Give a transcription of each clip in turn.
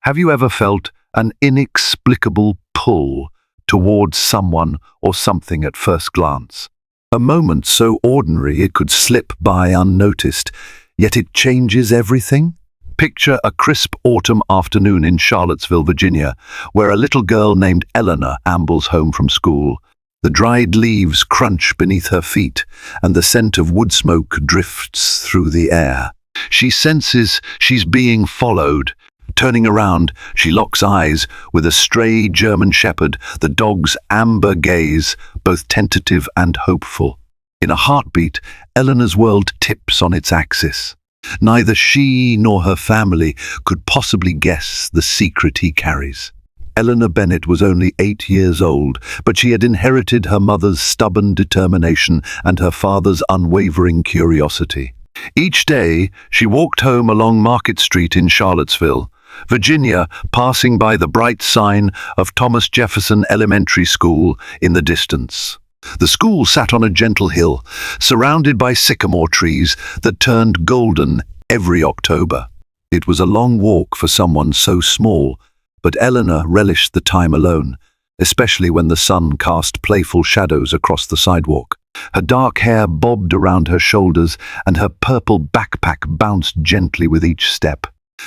Have you ever felt an inexplicable pull towards someone or something at first glance? A moment so ordinary it could slip by unnoticed, yet it changes everything? Picture a crisp autumn afternoon in Charlottesville, Virginia, where a little girl named Eleanor ambles home from school. The dried leaves crunch beneath her feet, and the scent of wood smoke drifts through the air. She senses she's being followed. Turning around, she locks eyes with a stray German shepherd, the dog's amber gaze, both tentative and hopeful. In a heartbeat, Eleanor's world tips on its axis. Neither she nor her family could possibly guess the secret he carries. Eleanor Bennett was only 8 years old, but she had inherited her mother's stubborn determination and her father's unwavering curiosity. Each day, she walked home along Market Street in Charlottesville, Virginia, passing by the bright sign of Thomas Jefferson Elementary School in the distance. The school sat on a gentle hill, surrounded by sycamore trees that turned golden every October. It was a long walk for someone so small, but Eleanor relished the time alone, especially when the sun cast playful shadows across the sidewalk. Her dark hair bobbed around her shoulders, and her purple backpack bounced gently with each step.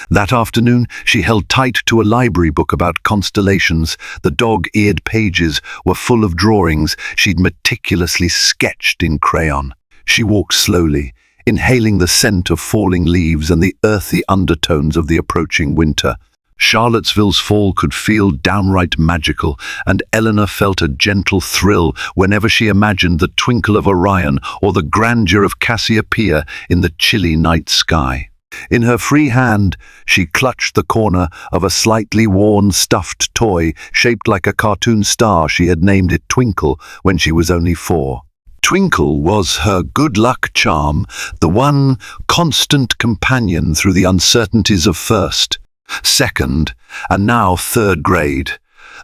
That afternoon, she held tight to a library book about constellations. The dog-eared pages were full of drawings she'd meticulously sketched in crayon. She walked slowly, inhaling the scent of falling leaves and the earthy undertones of the approaching winter. Charlottesville's fall could feel downright magical, and Eleanor felt a gentle thrill whenever she imagined the twinkle of Orion or the grandeur of Cassiopeia in the chilly night sky. In her free hand, she clutched the corner of a slightly worn stuffed toy shaped like a cartoon star. She had named it Twinkle when she was only 4. Twinkle was her good luck charm, the one constant companion through the uncertainties of first, second, and now third grade.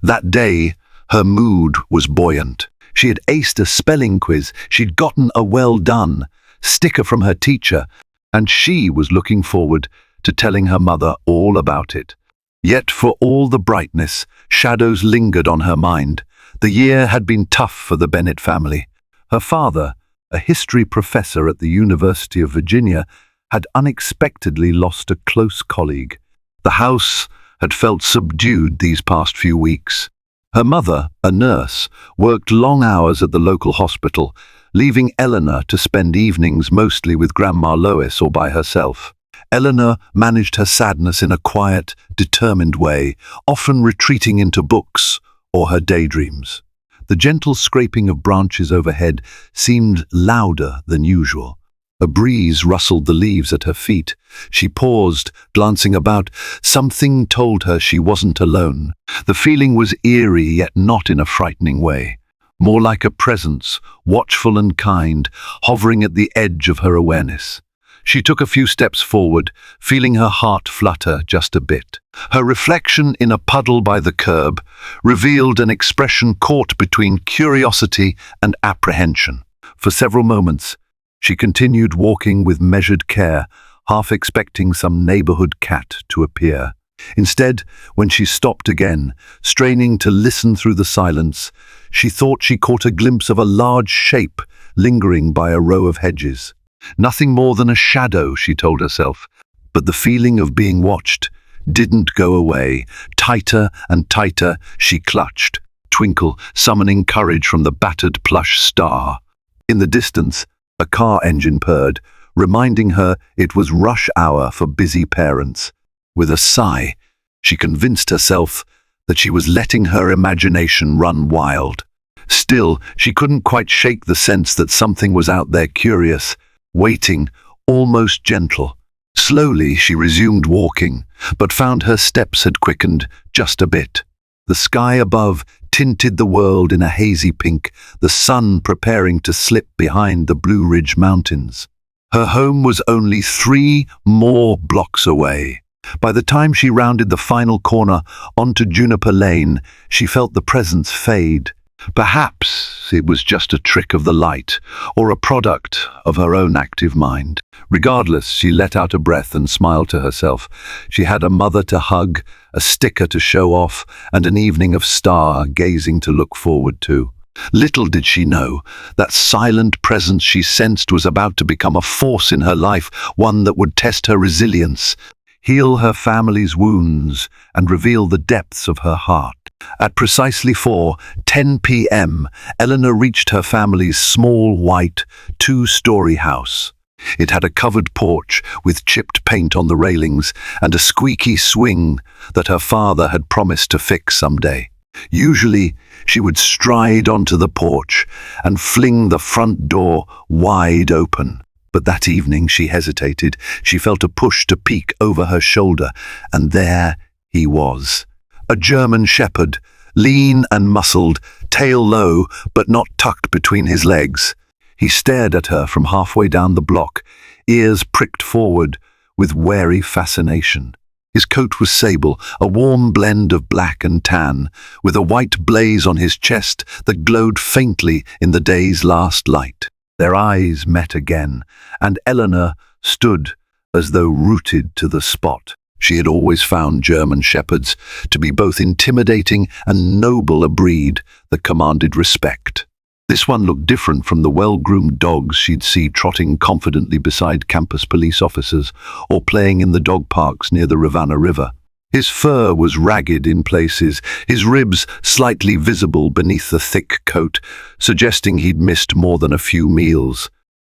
That day, her mood was buoyant. She had aced a spelling quiz, she'd gotten a well done sticker from her teacher, and she was looking forward to telling her mother all about it. Yet for all the brightness, shadows lingered on her mind. The year had been tough for the Bennett family. Her father, a history professor at the University of Virginia, had unexpectedly lost a close colleague. The house had felt subdued these past few weeks. Her mother, a nurse, worked long hours at the local hospital, leaving Eleanor to spend evenings mostly with Grandma Lois or by herself. Eleanor managed her sadness in a quiet, determined way, often retreating into books or her daydreams. The gentle scraping of branches overhead seemed louder than usual. A breeze rustled the leaves at her feet. She paused, glancing about. Something told her she wasn't alone. The feeling was eerie, yet not in a frightening way. More like a presence, watchful and kind, hovering at the edge of her awareness. She took a few steps forward, feeling her heart flutter just a bit. Her reflection in a puddle by the curb revealed an expression caught between curiosity and apprehension. For several moments, she continued walking with measured care, half expecting some neighborhood cat to appear. Instead, when she stopped again, straining to listen through the silence, she thought she caught a glimpse of a large shape lingering by a row of hedges. Nothing more than a shadow, she told herself, but the feeling of being watched didn't go away. Tighter and tighter she clutched, Twinkle summoning courage from the battered plush star. In the distance, a car engine purred, reminding her it was rush hour for busy parents. With a sigh, she convinced herself that she was letting her imagination run wild. Still, she couldn't quite shake the sense that something was out there curious, waiting, almost gentle. Slowly she resumed walking, but found her steps had quickened just a bit. The sky above tinted the world in a hazy pink, the sun preparing to slip behind the Blue Ridge Mountains. Her home was only 3 more blocks away. By the time she rounded the final corner onto Juniper Lane, she felt the presence fade. Perhaps it was just a trick of the light, or a product of her own active mind. Regardless, she let out a breath and smiled to herself. She had a mother to hug, a sticker to show off, and an evening of star-gazing to look forward to. Little did she know, that silent presence she sensed was about to become a force in her life, one that would test her resilience, heal her family's wounds, and reveal the depths of her heart. At precisely 4:10 p.m., Eleanor reached her family's small, white, two-story house. It had a covered porch with chipped paint on the railings and a squeaky swing that her father had promised to fix someday. Usually, she would stride onto the porch and fling the front door wide open. But that evening she hesitated. She felt a push to peek over her shoulder, and there he was. A German shepherd, lean and muscled, tail low but not tucked between his legs. He stared at her from halfway down the block, ears pricked forward with wary fascination. His coat was sable, a warm blend of black and tan, with a white blaze on his chest that glowed faintly in the day's last light. Their eyes met again, and Eleanor stood as though rooted to the spot. She had always found German shepherds to be both intimidating and noble a breed that commanded respect. This one looked different from the well-groomed dogs she'd see trotting confidently beside campus police officers or playing in the dog parks near the Rivanna River. His fur was ragged in places, his ribs slightly visible beneath the thick coat, suggesting he'd missed more than a few meals.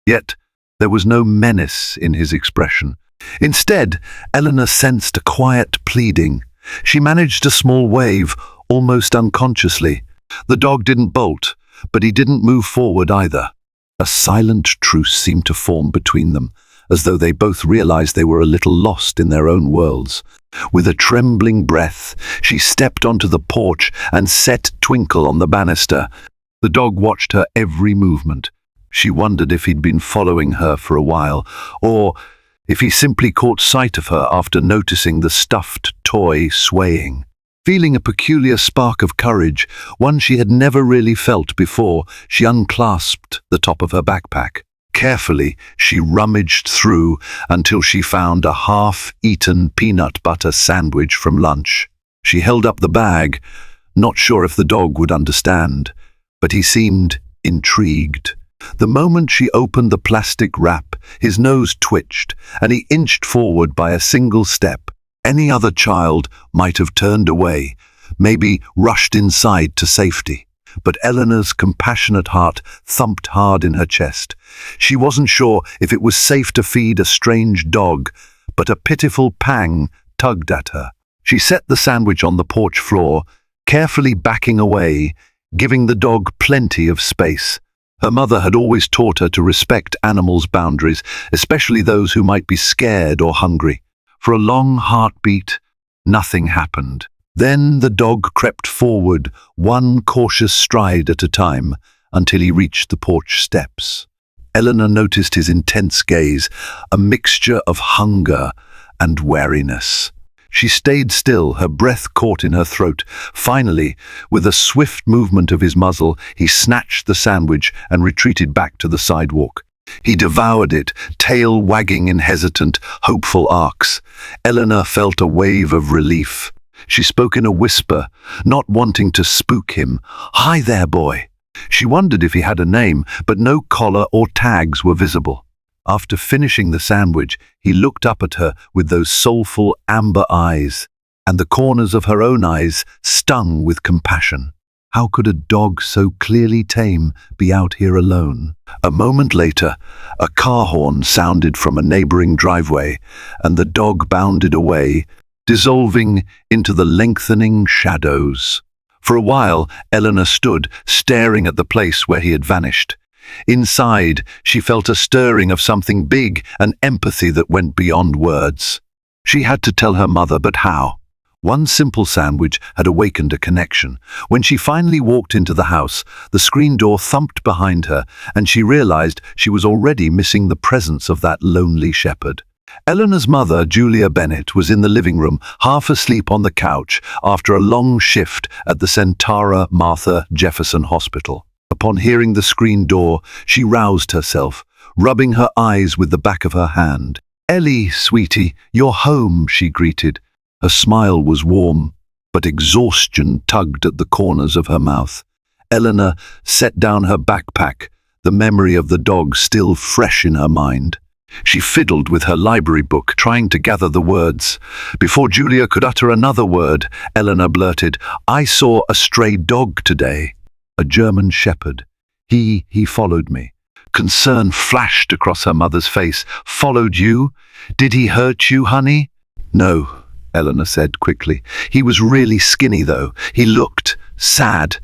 Yet there was no menace in his expression. Instead, Eleanor sensed a quiet pleading. She managed a small wave, almost unconsciously. The dog didn't bolt, but he didn't move forward either. A silent truce seemed to form between them, as though they both realized they were a little lost in their own worlds. With a trembling breath, she stepped onto the porch and set Twinkle on the banister. The dog watched her every movement. She wondered if he'd been following her for a while, or if he simply caught sight of her after noticing the stuffed toy swaying. Feeling a peculiar spark of courage, one she had never really felt before, she unclasped the top of her backpack. Carefully, she rummaged through until she found a half-eaten peanut butter sandwich from lunch. She held up the bag, not sure if the dog would understand, but he seemed intrigued. The moment she opened the plastic wrap, his nose twitched, and he inched forward by a single step. Any other child might have turned away, maybe rushed inside to safety. But Eleanor's compassionate heart thumped hard in her chest. She wasn't sure if it was safe to feed a strange dog, but a pitiful pang tugged at her. She set the sandwich on the porch floor, carefully backing away, giving the dog plenty of space. Her mother had always taught her to respect animals' boundaries, especially those who might be scared or hungry. For a long heartbeat, nothing happened. Then the dog crept forward, one cautious stride at a time, until he reached the porch steps. Eleanor noticed his intense gaze, a mixture of hunger and wariness. She stayed still, her breath caught in her throat. Finally, with a swift movement of his muzzle, he snatched the sandwich and retreated back to the sidewalk. He devoured it, tail wagging in hesitant, hopeful arcs. Eleanor felt a wave of relief. She spoke in a whisper, not wanting to spook him. "Hi there, boy." She wondered if he had a name, but no collar or tags were visible. After finishing the sandwich, he looked up at her with those soulful amber eyes, and the corners of her own eyes stung with compassion. How could a dog so clearly tame be out here alone? A moment later, a car horn sounded from a neighboring driveway, and the dog bounded away, dissolving into the lengthening shadows. For a while, Eleanor stood, staring at the place where he had vanished. Inside, she felt a stirring of something big, an empathy that went beyond words. She had to tell her mother, but how? One simple sandwich had awakened a connection. When she finally walked into the house, the screen door thumped behind her, and she realized she was already missing the presence of that lonely shepherd. Eleanor's mother, Julia Bennett, was in the living room, half asleep on the couch after a long shift at the Centara Martha Jefferson Hospital. Upon hearing the screen door, she roused herself, rubbing her eyes with the back of her hand. "Ellie, sweetie, you're home," she greeted. Her smile was warm, but exhaustion tugged at the corners of her mouth. Eleanor set down her backpack, the memory of the dog still fresh in her mind. She fiddled with her library book, trying to gather the words. Before Julia could utter another word, Eleanor blurted, "I saw a stray dog today. A German shepherd. He followed me." Concern flashed across her mother's face. "Followed you? Did he hurt you, honey?" "No," Eleanor said quickly. "He was really skinny, though. He looked sad."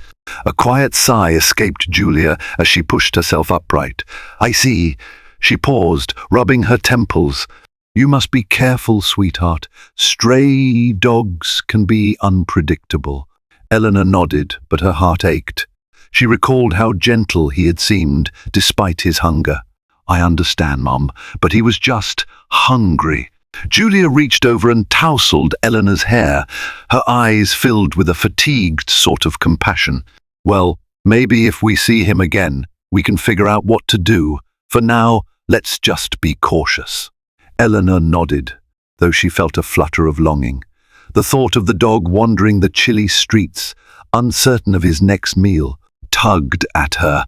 A quiet sigh escaped Julia as she pushed herself upright. "I see." She paused, rubbing her temples. "You must be careful, sweetheart. Stray dogs can be unpredictable." Eleanor nodded, but her heart ached. She recalled how gentle he had seemed, despite his hunger. "I understand, Mum, but he was just hungry." Julia reached over and tousled Eleanor's hair, her eyes filled with a fatigued sort of compassion. "Well, maybe if we see him again, we can figure out what to do. For now, let's just be cautious." Eleanor nodded, though she felt a flutter of longing. The thought of the dog wandering the chilly streets, uncertain of his next meal, tugged at her.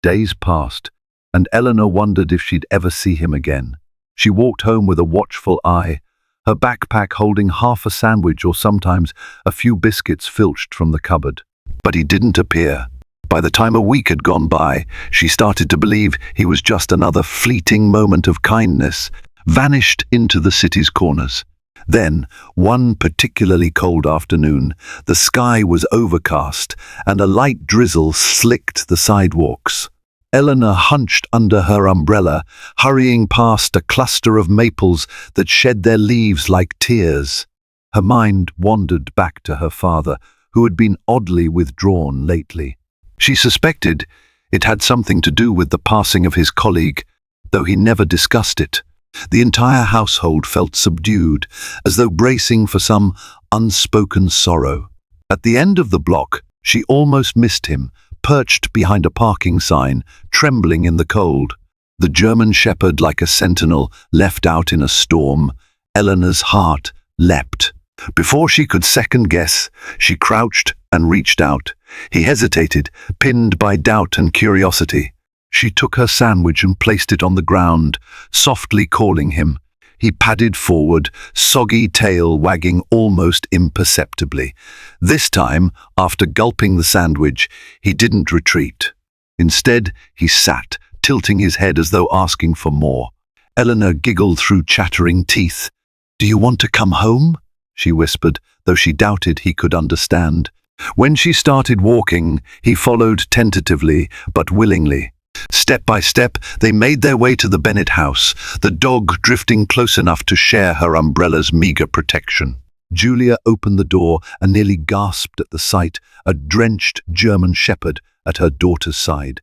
Days passed, and Eleanor wondered if she'd ever see him again. She walked home with a watchful eye, her backpack holding half a sandwich or sometimes a few biscuits filched from the cupboard. But he didn't appear. By the time a week had gone by, she started to believe he was just another fleeting moment of kindness, vanished into the city's corners. Then, one particularly cold afternoon, the sky was overcast and a light drizzle slicked the sidewalks. Eleanor hunched under her umbrella, hurrying past a cluster of maples that shed their leaves like tears. Her mind wandered back to her father, who had been oddly withdrawn lately. She suspected it had something to do with the passing of his colleague, though he never discussed it. The entire household felt subdued, as though bracing for some unspoken sorrow. At the end of the block, she almost missed him, perched behind a parking sign, trembling in the cold. The German shepherd, like a sentinel, left out in a storm. Eleanor's heart leapt. Before she could second-guess, she crouched and reached out. He hesitated, pinned by doubt and curiosity. She took her sandwich and placed it on the ground, softly calling him. He padded forward, soggy tail wagging almost imperceptibly. This time, after gulping the sandwich, he didn't retreat. Instead, he sat, tilting his head as though asking for more. Eleanor giggled through chattering teeth. "Do you want to come home?" she whispered, though she doubted he could understand. When she started walking, he followed tentatively but willingly. Step by step, they made their way to the Bennett house, the dog drifting close enough to share her umbrella's meager protection. Julia opened the door and nearly gasped at the sight, a drenched German shepherd at her daughter's side.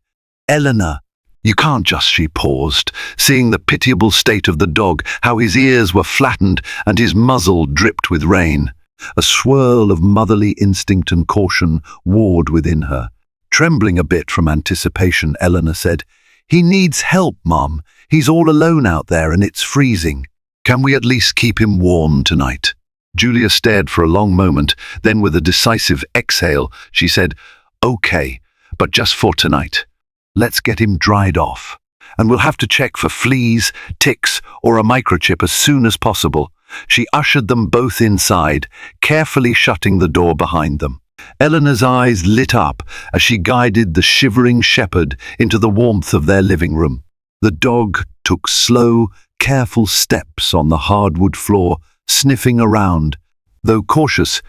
"Eleanor, you can't just," she paused, seeing the pitiable state of the dog, how his ears were flattened and his muzzle dripped with rain. A swirl of motherly instinct and caution warred within her. Trembling a bit from anticipation, Eleanor said, "He needs help, Mum. He's all alone out there and it's freezing. Can we at least keep him warm tonight?" Julia stared for a long moment, then with a decisive exhale, she said, "Okay, but just for tonight. Let's get him dried off. And we'll have to check for fleas, ticks, or a microchip as soon as possible." She ushered them both inside, carefully shutting the door behind them. Eleanor's eyes lit up as she guided the shivering shepherd into the warmth of their living room. The dog took slow, careful steps on the hardwood floor, sniffing around. Though cautious,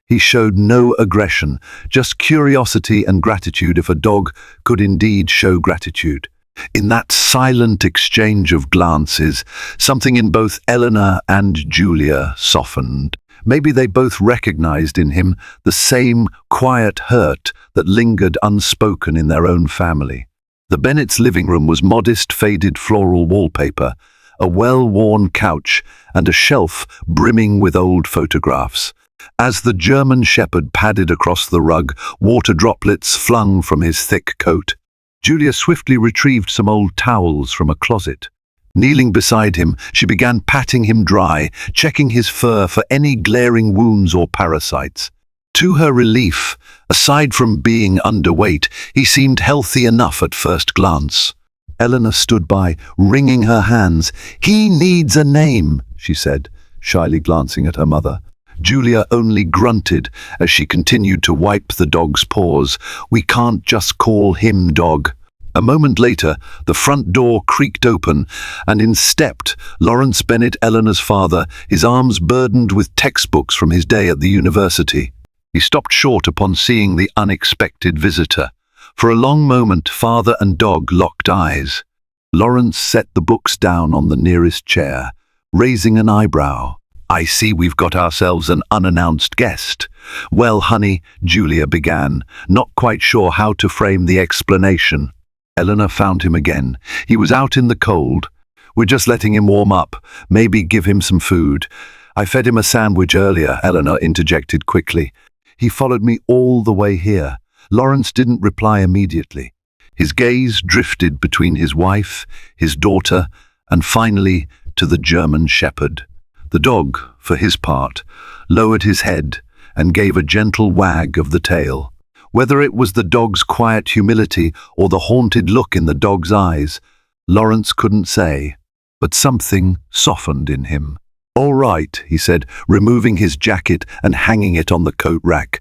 he showed no aggression, just curiosity and gratitude, if a dog could indeed show gratitude. In that silent exchange of glances, something in both Eleanor and Julia softened. Maybe they both recognized in him the same quiet hurt that lingered unspoken in their own family. The Bennetts' living room was modest, faded floral wallpaper, a well-worn couch, and a shelf brimming with old photographs. As the German shepherd padded across the rug, water droplets flung from his thick coat. Julia swiftly retrieved some old towels from a closet. Kneeling beside him, she began patting him dry, checking his fur for any glaring wounds or parasites. To her relief, aside from being underweight, he seemed healthy enough at first glance. Eleanor stood by, wringing her hands. "He needs a name," she said, shyly glancing at her mother. Julia only grunted as she continued to wipe the dog's paws. "We can't just call him Dog." A moment later, the front door creaked open, and in stepped Lawrence Bennett, Eleanor's father, his arms burdened with textbooks from his day at the university. He stopped short upon seeing the unexpected visitor. For a long moment, father and dog locked eyes. Lawrence set the books down on the nearest chair, raising an eyebrow. "I see we've got ourselves an unannounced guest." "Well, honey," Julia began, not quite sure how to frame the explanation. Eleanor found him again. "He was out in the cold. We're just letting him warm up, maybe give him some food. I fed him a sandwich earlier," Eleanor interjected quickly. "He followed me all the way here." Lawrence didn't reply immediately. His gaze drifted between his wife, his daughter, and finally to the German shepherd. The dog, for his part, lowered his head and gave a gentle wag of the tail. Whether it was the dog's quiet humility or the haunted look in the dog's eyes, Lawrence couldn't say, but something softened in him. "All right," he said, removing his jacket and hanging it on the coat rack.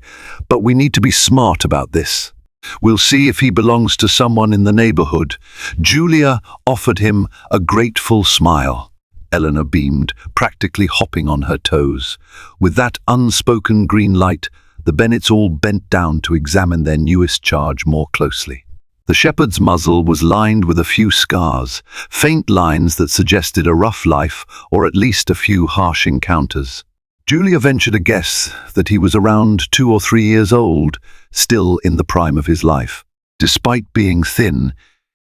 "But we need to be smart about this. We'll see if he belongs to someone in the neighborhood." Julia offered him a grateful smile. Eleanor beamed, practically hopping on her toes. With that unspoken green light, the Bennets all bent down to examine their newest charge more closely. The shepherd's muzzle was lined with a few scars, faint lines that suggested a rough life or at least a few harsh encounters. Julia ventured a guess that he was around 2 or 3 years old, still in the prime of his life. Despite being thin,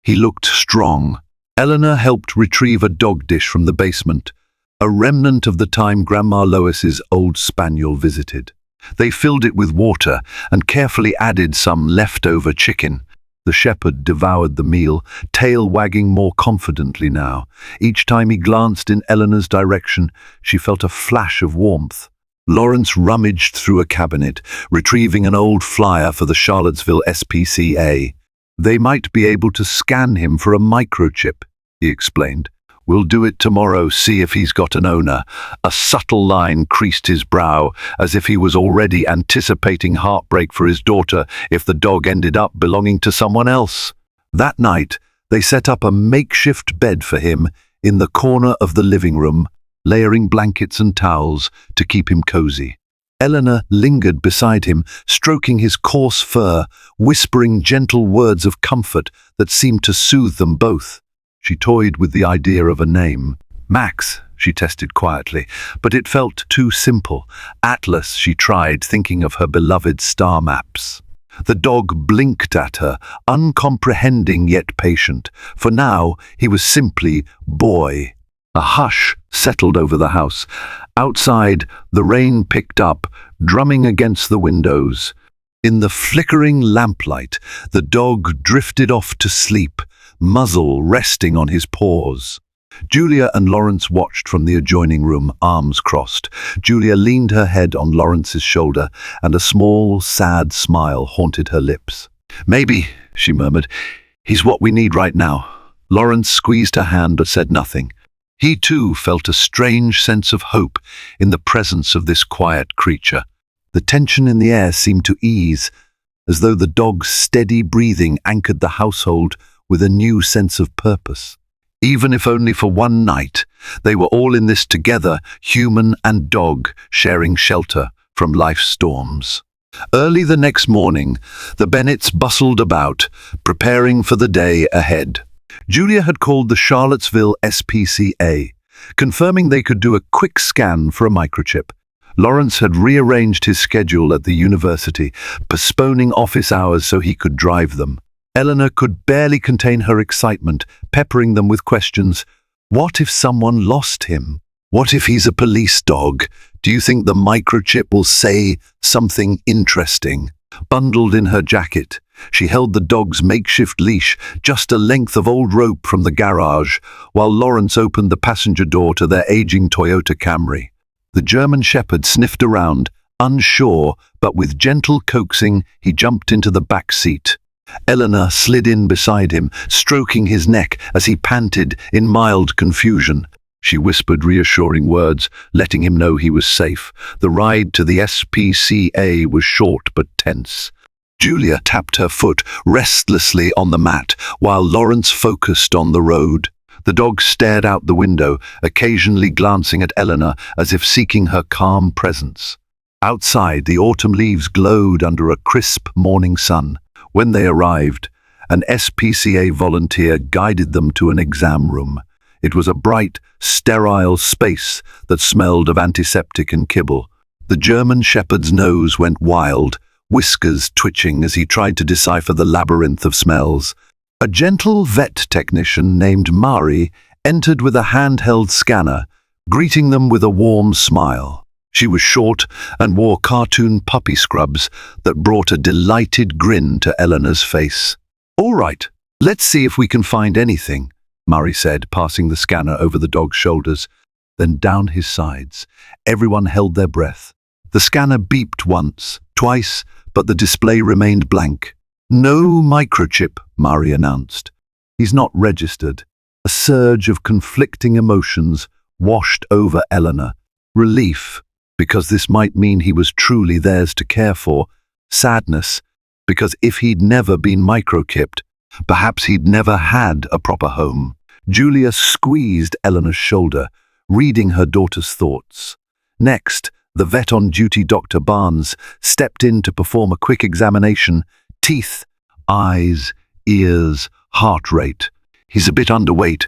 he looked strong. Eleanor helped retrieve a dog dish from the basement, a remnant of the time Grandma Lois's old spaniel visited. They filled it with water and carefully added some leftover chicken. The shepherd devoured the meal, tail wagging more confidently now. Each time he glanced in Eleanor's direction, she felt a flash of warmth. Lawrence rummaged through a cabinet, retrieving an old flyer for the Charlottesville SPCA. "They might be able to scan him for a microchip," he explained. "We'll do it tomorrow, see if he's got an owner." A subtle line creased his brow, as if he was already anticipating heartbreak for his daughter if the dog ended up belonging to someone else. That night, they set up a makeshift bed for him in the corner of the living room, layering blankets and towels to keep him cozy. Eleanor lingered beside him, stroking his coarse fur, whispering gentle words of comfort that seemed to soothe them both. She toyed with the idea of a name. "Max," she tested quietly, but it felt too simple. "Atlas," she tried, thinking of her beloved star maps. The dog blinked at her, uncomprehending yet patient. For now, he was simply Boy. A hush settled over the house. Outside, the rain picked up, drumming against the windows. In the flickering lamplight, the dog drifted off to sleep, muzzle resting on his paws. Julia and Lawrence watched from the adjoining room, arms crossed. Julia leaned her head on Lawrence's shoulder, and a small, sad smile haunted her lips. "Maybe," she murmured, "he's what we need right now." Lawrence squeezed her hand but said nothing. He too felt a strange sense of hope in the presence of this quiet creature. The tension in the air seemed to ease, as though the dog's steady breathing anchored the household with a new sense of purpose. Even if only for one night, they were all in this together, human and dog, sharing shelter from life's storms. Early the next morning, the Bennets bustled about, preparing for the day ahead. Julia had called the Charlottesville SPCA, confirming they could do a quick scan for a microchip. Lawrence had rearranged his schedule at the university, postponing office hours so he could drive them. Eleanor could barely contain her excitement, peppering them with questions. What if someone lost him? What if he's a police dog? Do you think the microchip will say something interesting? Bundled in her jacket, she held the dog's makeshift leash, just a length of old rope from the garage, while Lawrence opened the passenger door to their aging Toyota Camry. The German Shepherd sniffed around, unsure, but with gentle coaxing, he jumped into the back seat. Eleanor slid in beside him, stroking his neck as he panted in mild confusion. She whispered reassuring words, letting him know he was safe. The ride to the SPCA was short but tense. Julia tapped her foot restlessly on the mat, while Lawrence focused on the road. The dog stared out the window, occasionally glancing at Eleanor as if seeking her calm presence. Outside, the autumn leaves glowed under a crisp morning sun. When they arrived, an SPCA volunteer guided them to an exam room. It was a bright, sterile space that smelled of antiseptic and kibble. The German Shepherd's nose went wild, whiskers twitching as he tried to decipher the labyrinth of smells. A gentle vet technician named Mari entered with a handheld scanner, greeting them with a warm smile. She was short and wore cartoon puppy scrubs that brought a delighted grin to Eleanor's face. "All right, let's see if we can find anything," Murray said, passing the scanner over the dog's shoulders, then down his sides. Everyone held their breath. The scanner beeped once, twice, but the display remained blank. "No microchip," Murray announced. "He's not registered." A surge of conflicting emotions washed over Eleanor. Relief, because this might mean he was truly theirs to care for. Sadness, because if he'd never been microchipped, perhaps he'd never had a proper home. Julia squeezed Eleanor's shoulder, reading her daughter's thoughts. Next, the vet on duty, Dr. Barnes, stepped in to perform a quick examination. Teeth, eyes, ears, heart rate. "He's a bit underweight,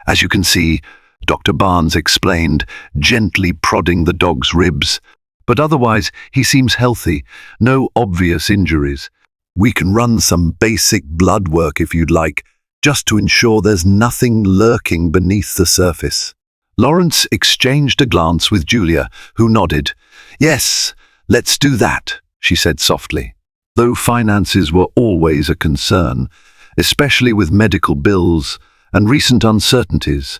as you can see," Dr. Barnes explained, gently prodding the dog's ribs. "But otherwise, he seems healthy. No obvious injuries. We can run some basic blood work if you'd like, just to ensure there's nothing lurking beneath the surface." Lawrence exchanged a glance with Julia, who nodded. "Yes, let's do that," she said softly. Though finances were always a concern, especially with medical bills and recent uncertainties,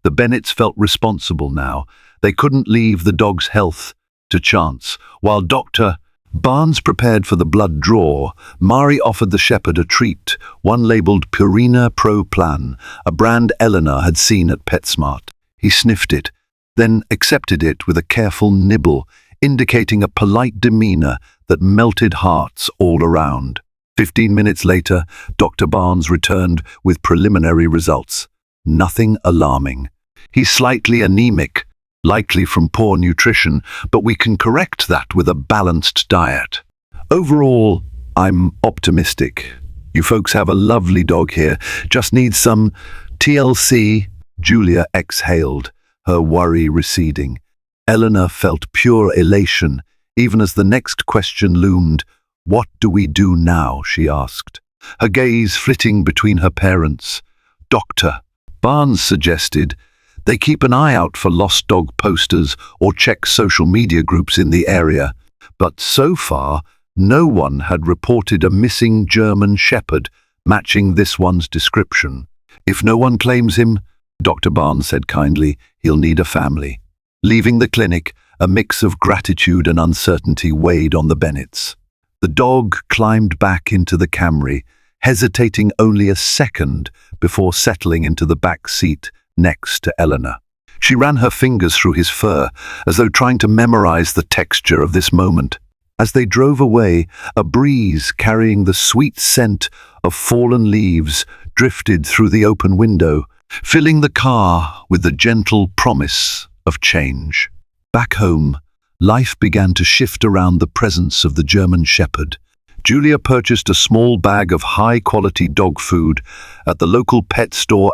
the Bennetts felt responsible now. They couldn't leave the dog's health to chance. While Dr. Barnes prepared for the blood draw, Mari offered the shepherd a treat, one labelled Purina Pro Plan, a brand Eleanor had seen at PetSmart. He sniffed it, then accepted it with a careful nibble, indicating a polite demeanour that melted hearts all around. 15 minutes later, Dr. Barnes returned with preliminary results. Nothing alarming. "He's slightly anemic, likely from poor nutrition, but we can correct that with a balanced diet. Overall, I'm optimistic. You folks have a lovely dog here. Just need some TLC." Julia exhaled, her worry receding. Eleanor felt pure elation, even as the next question loomed. "What do we do now?" she asked, her gaze flitting between her parents. Dr. Barnes suggested they keep an eye out for lost dog posters or check social media groups in the area, but so far, no one had reported a missing German Shepherd matching this one's description. "If no one claims him," Dr. Barnes said kindly, "he'll need a family." Leaving the clinic, a mix of gratitude and uncertainty weighed on the Bennetts. The dog climbed back into the Camry, hesitating only a second before settling into the back seat next to Eleanor. She ran her fingers through his fur, as though trying to memorize the texture of this moment. As they drove away, a breeze carrying the sweet scent of fallen leaves drifted through the open window, filling the car with the gentle promise of change. Back home, life began to shift around the presence of the German Shepherd. Julia purchased a small bag of high-quality dog food at the local pet store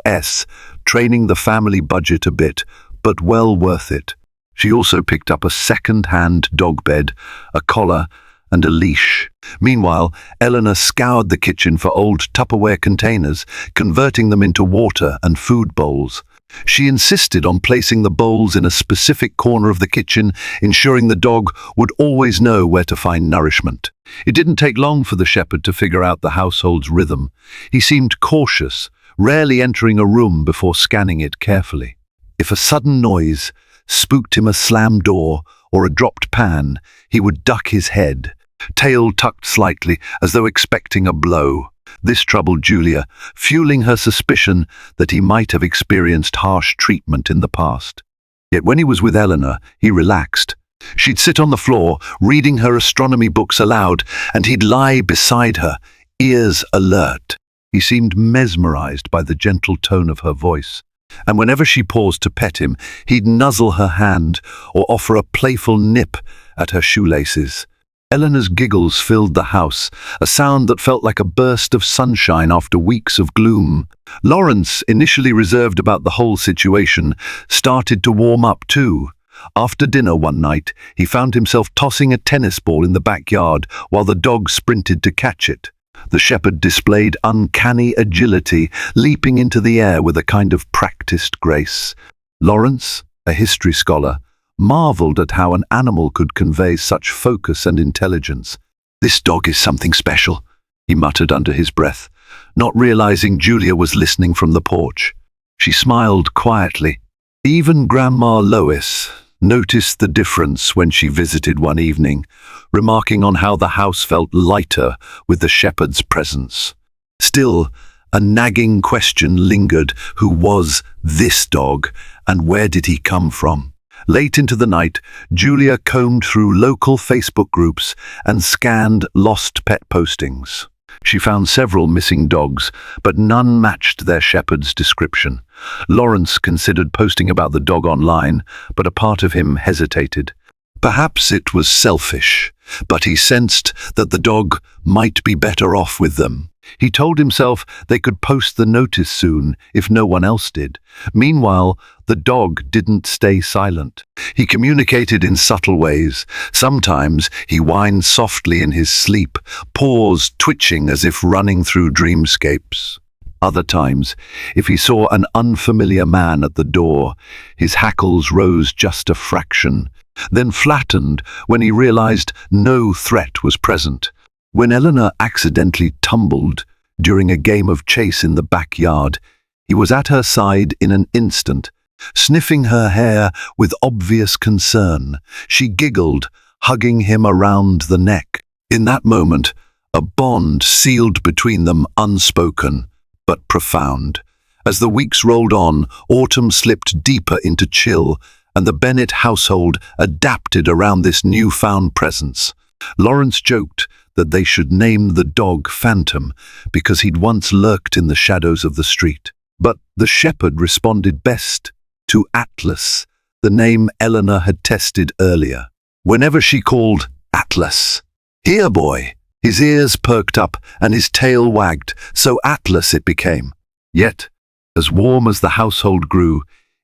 training the family budget a bit, but well worth it. She also picked up a second-hand dog bed, a collar, and a leash. Meanwhile, Eleanor scoured the kitchen for old Tupperware containers, converting them into water and food bowls. She insisted on placing the bowls in a specific corner of the kitchen, ensuring the dog would always know where to find nourishment. It didn't take long for the shepherd to figure out the household's rhythm. He seemed cautious, rarely entering a room before scanning it carefully. If a sudden noise spooked him, a slammed door or a dropped pan, he would duck his head, tail tucked slightly as though expecting a blow. This troubled Julia, fueling her suspicion that he might have experienced harsh treatment in the past. Yet when he was with Eleanor, he relaxed. She'd sit on the floor, reading her astronomy books aloud, and he'd lie beside her, ears alert. He seemed mesmerized by the gentle tone of her voice, and whenever she paused to pet him, he'd nuzzle her hand or offer a playful nip at her shoelaces. Eleanor's giggles filled the house, a sound that felt like a burst of sunshine after weeks of gloom. Lawrence, initially reserved about the whole situation, started to warm up too. After dinner one night, he found himself tossing a tennis ball in the backyard while the dog sprinted to catch it. The shepherd displayed uncanny agility, leaping into the air with a kind of practiced grace. Lawrence, a history scholar, marveled at how an animal could convey such focus and intelligence. "This dog is something special," he muttered under his breath, not realizing Julia was listening from the porch. She smiled quietly. Even Grandma Lois noticed the difference when she visited one evening, remarking on how the house felt lighter with the shepherd's presence. Still, a nagging question lingered: who was this dog, and where did he come from? Late into the night, Julia combed through local Facebook groups and scanned lost pet postings. She found several missing dogs, but none matched their shepherd's description. Lawrence considered posting about the dog online, but a part of him hesitated. Perhaps it was selfish, but he sensed that the dog might be better off with them. He told himself they could post the notice soon if no one else did. Meanwhile, the dog didn't stay silent. He communicated in subtle ways. Sometimes he whined softly in his sleep, paws twitching as if running through dreamscapes. Other times, if he saw an unfamiliar man at the door, his hackles rose just a fraction, then flattened when he realized no threat was present. When Eleanor accidentally tumbled during a game of chase in the backyard, he was at her side in an instant, sniffing her hair with obvious concern. She giggled, hugging him around the neck. In that moment, a bond sealed between them, unspoken but profound. As the weeks rolled on, autumn slipped deeper into chill, and the Bennett household adapted around this newfound presence. Lawrence joked that they should name the dog Phantom because he'd once lurked in the shadows of the street. But the shepherd responded best to Atlas, the name Eleanor had tested earlier. Whenever she called Atlas, "Here, boy," his ears perked up and his tail wagged, so Atlas it became. Yet, as warm as the household grew,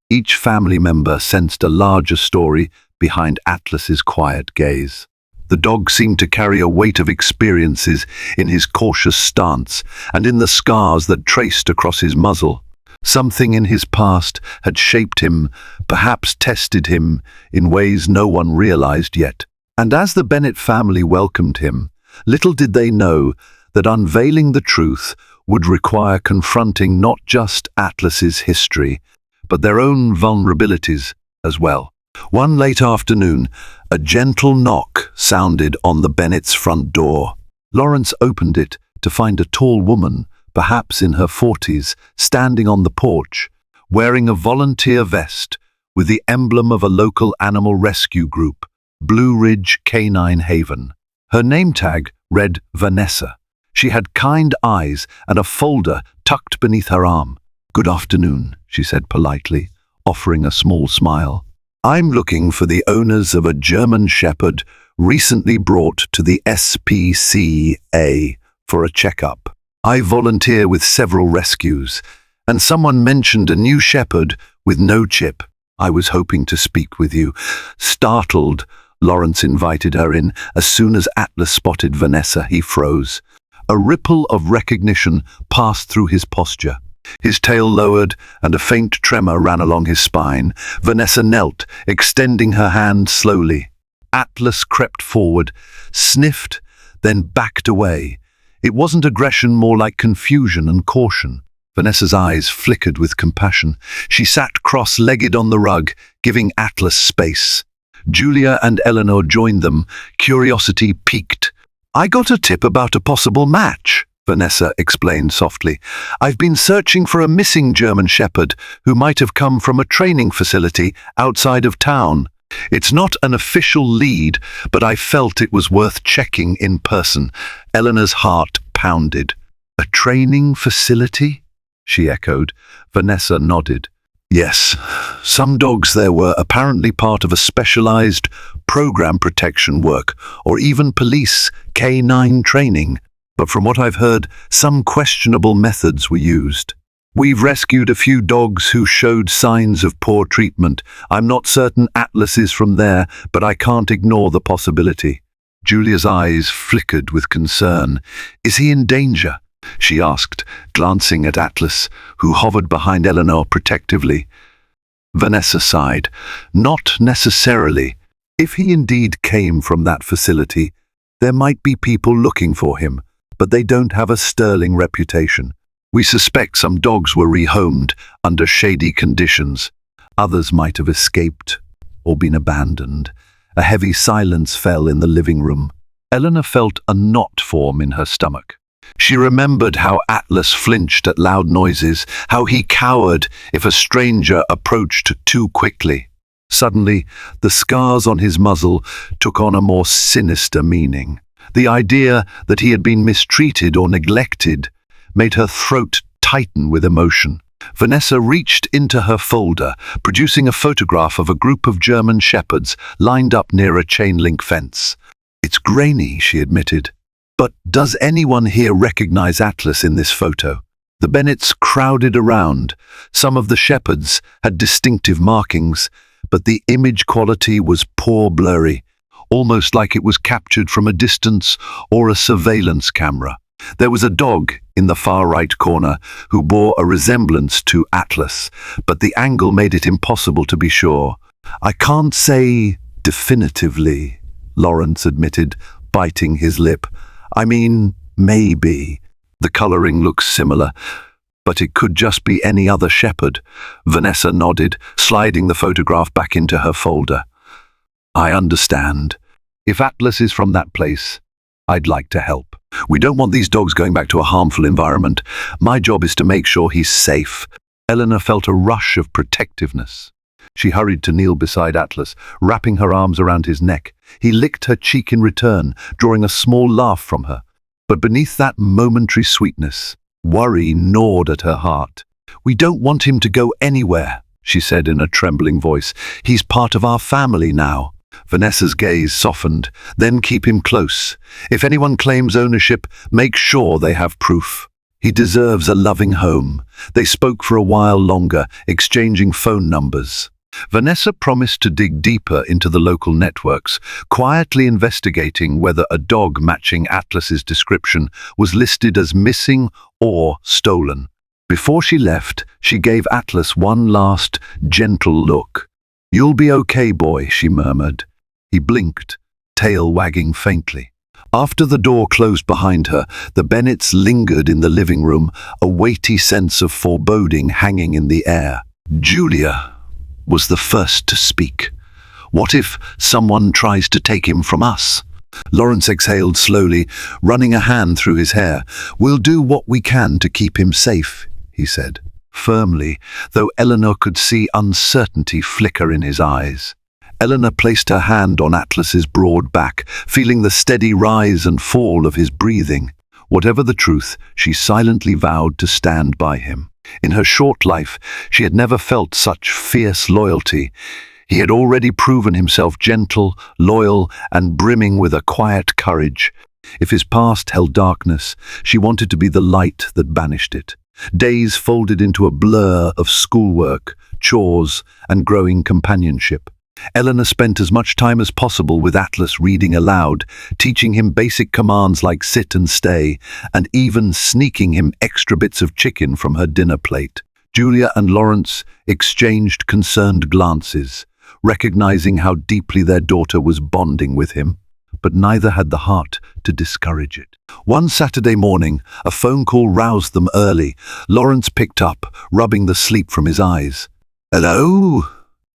each family member sensed a larger story behind Atlas's quiet gaze. The dog seemed to carry a weight of experiences in his cautious stance and in the scars that traced across his muzzle. Something in his past had shaped him, perhaps tested him, in ways no one realized yet. And as the Bennett family welcomed him, little did they know that unveiling the truth would require confronting not just Atlas's history, but their own vulnerabilities as well. One late afternoon, a gentle knock sounded on the Bennett's front door. Lawrence opened it to find a tall woman, perhaps in her 40s, standing on the porch, wearing a volunteer vest with the emblem of a local animal rescue group, Blue Ridge Canine Haven. Her name tag read Vanessa. She had kind eyes and a folder tucked beneath her arm. "Good afternoon," she said politely, offering a small smile. "I'm looking for the owners of a German Shepherd recently brought to the SPCA for a checkup. I volunteer with several rescues, and someone mentioned a new shepherd with no chip. I was hoping to speak with you." Startled, Lawrence invited her in. As soon as Atlas spotted Vanessa, he froze. A ripple of recognition passed through his posture. His tail lowered and a faint tremor ran along his spine. Vanessa knelt, extending her hand slowly. Atlas crept forward, sniffed, then backed away. It wasn't aggression, more like confusion and caution. Vanessa's eyes flickered with compassion. She sat cross-legged on the rug, giving Atlas space. Julia and Eleanor joined them, curiosity piqued. "I got a tip about a possible match," Vanessa explained softly. "I've been searching for a missing German Shepherd who might have come from a training facility outside of town. It's not an official lead, but I felt it was worth checking in person." Eleanor's heart pounded. "A training facility?" she echoed. Vanessa nodded. "Yes, some dogs there were apparently part of a specialized program protection work, or even police canine training. But from what I've heard, some questionable methods were used. We've rescued a few dogs who showed signs of poor treatment. I'm not certain Atlas is from there, but I can't ignore the possibility." Julia's eyes flickered with concern. "Is he in danger?" she asked, glancing at Atlas, who hovered behind Eleanor protectively. Vanessa sighed. "Not necessarily. If he indeed came from that facility, there might be people looking for him, but they don't have a sterling reputation. We suspect some dogs were rehomed under shady conditions. Others might have escaped or been abandoned." A heavy silence fell in the living room. Eleanor felt a knot form in her stomach. She remembered how Atlas flinched at loud noises, how he cowered if a stranger approached too quickly. Suddenly, the scars on his muzzle took on a more sinister meaning. The idea that he had been mistreated or neglected made her throat tighten with emotion. Vanessa reached into her folder, producing a photograph of a group of German shepherds lined up near a chain-link fence. "It's grainy," she admitted. "But does anyone here recognize Atlas in this photo?" The Bennets crowded around. Some of the shepherds had distinctive markings, but the image quality was poor, blurry, almost like it was captured from a distance or a surveillance camera. There was a dog in the far right corner who bore a resemblance to Atlas, but the angle made it impossible to be sure. "I can't say definitively," Lawrence admitted, biting his lip. "I mean, maybe. The coloring looks similar, but it could just be any other shepherd." Vanessa nodded, sliding the photograph back into her folder. "I understand. If Atlas is from that place, I'd like to help. We don't want these dogs going back to a harmful environment. My job is to make sure he's safe." Eleanor felt a rush of protectiveness. She hurried to kneel beside Atlas, wrapping her arms around his neck. He licked her cheek in return, drawing a small laugh from her. But beneath that momentary sweetness, worry gnawed at her heart. "We don't want him to go anywhere," she said in a trembling voice. "He's part of our family now." Vanessa's gaze softened. "Then keep him close. If anyone claims ownership, make sure they have proof. He deserves a loving home." They spoke for a while longer, exchanging phone numbers. Vanessa promised to dig deeper into the local networks, quietly investigating whether a dog matching Atlas's description was listed as missing or stolen. Before she left, she gave Atlas one last, gentle look. "You'll be okay, boy," she murmured. He blinked, tail wagging faintly. After the door closed behind her, the Bennets lingered in the living room, a weighty sense of foreboding hanging in the air. Julia was the first to speak. "What if someone tries to take him from us?" Lawrence exhaled slowly, running a hand through his hair. "We'll do what we can to keep him safe," he said, firmly, though Eleanor could see uncertainty flicker in his eyes. Eleanor placed her hand on Atlas's broad back, feeling the steady rise and fall of his breathing. Whatever the truth, she silently vowed to stand by him. In her short life, she had never felt such fierce loyalty. He had already proven himself gentle, loyal, and brimming with a quiet courage. If his past held darkness, she wanted to be the light that banished it. Days folded into a blur of schoolwork, chores, and growing companionship. Eleanor spent as much time as possible with Atlas reading aloud, teaching him basic commands like sit and stay, and even sneaking him extra bits of chicken from her dinner plate. Julia and Lawrence exchanged concerned glances, recognizing how deeply their daughter was bonding with him, but neither had the heart to discourage it. One Saturday morning, a phone call roused them early. Lawrence picked up, rubbing the sleep from his eyes. "Hello?"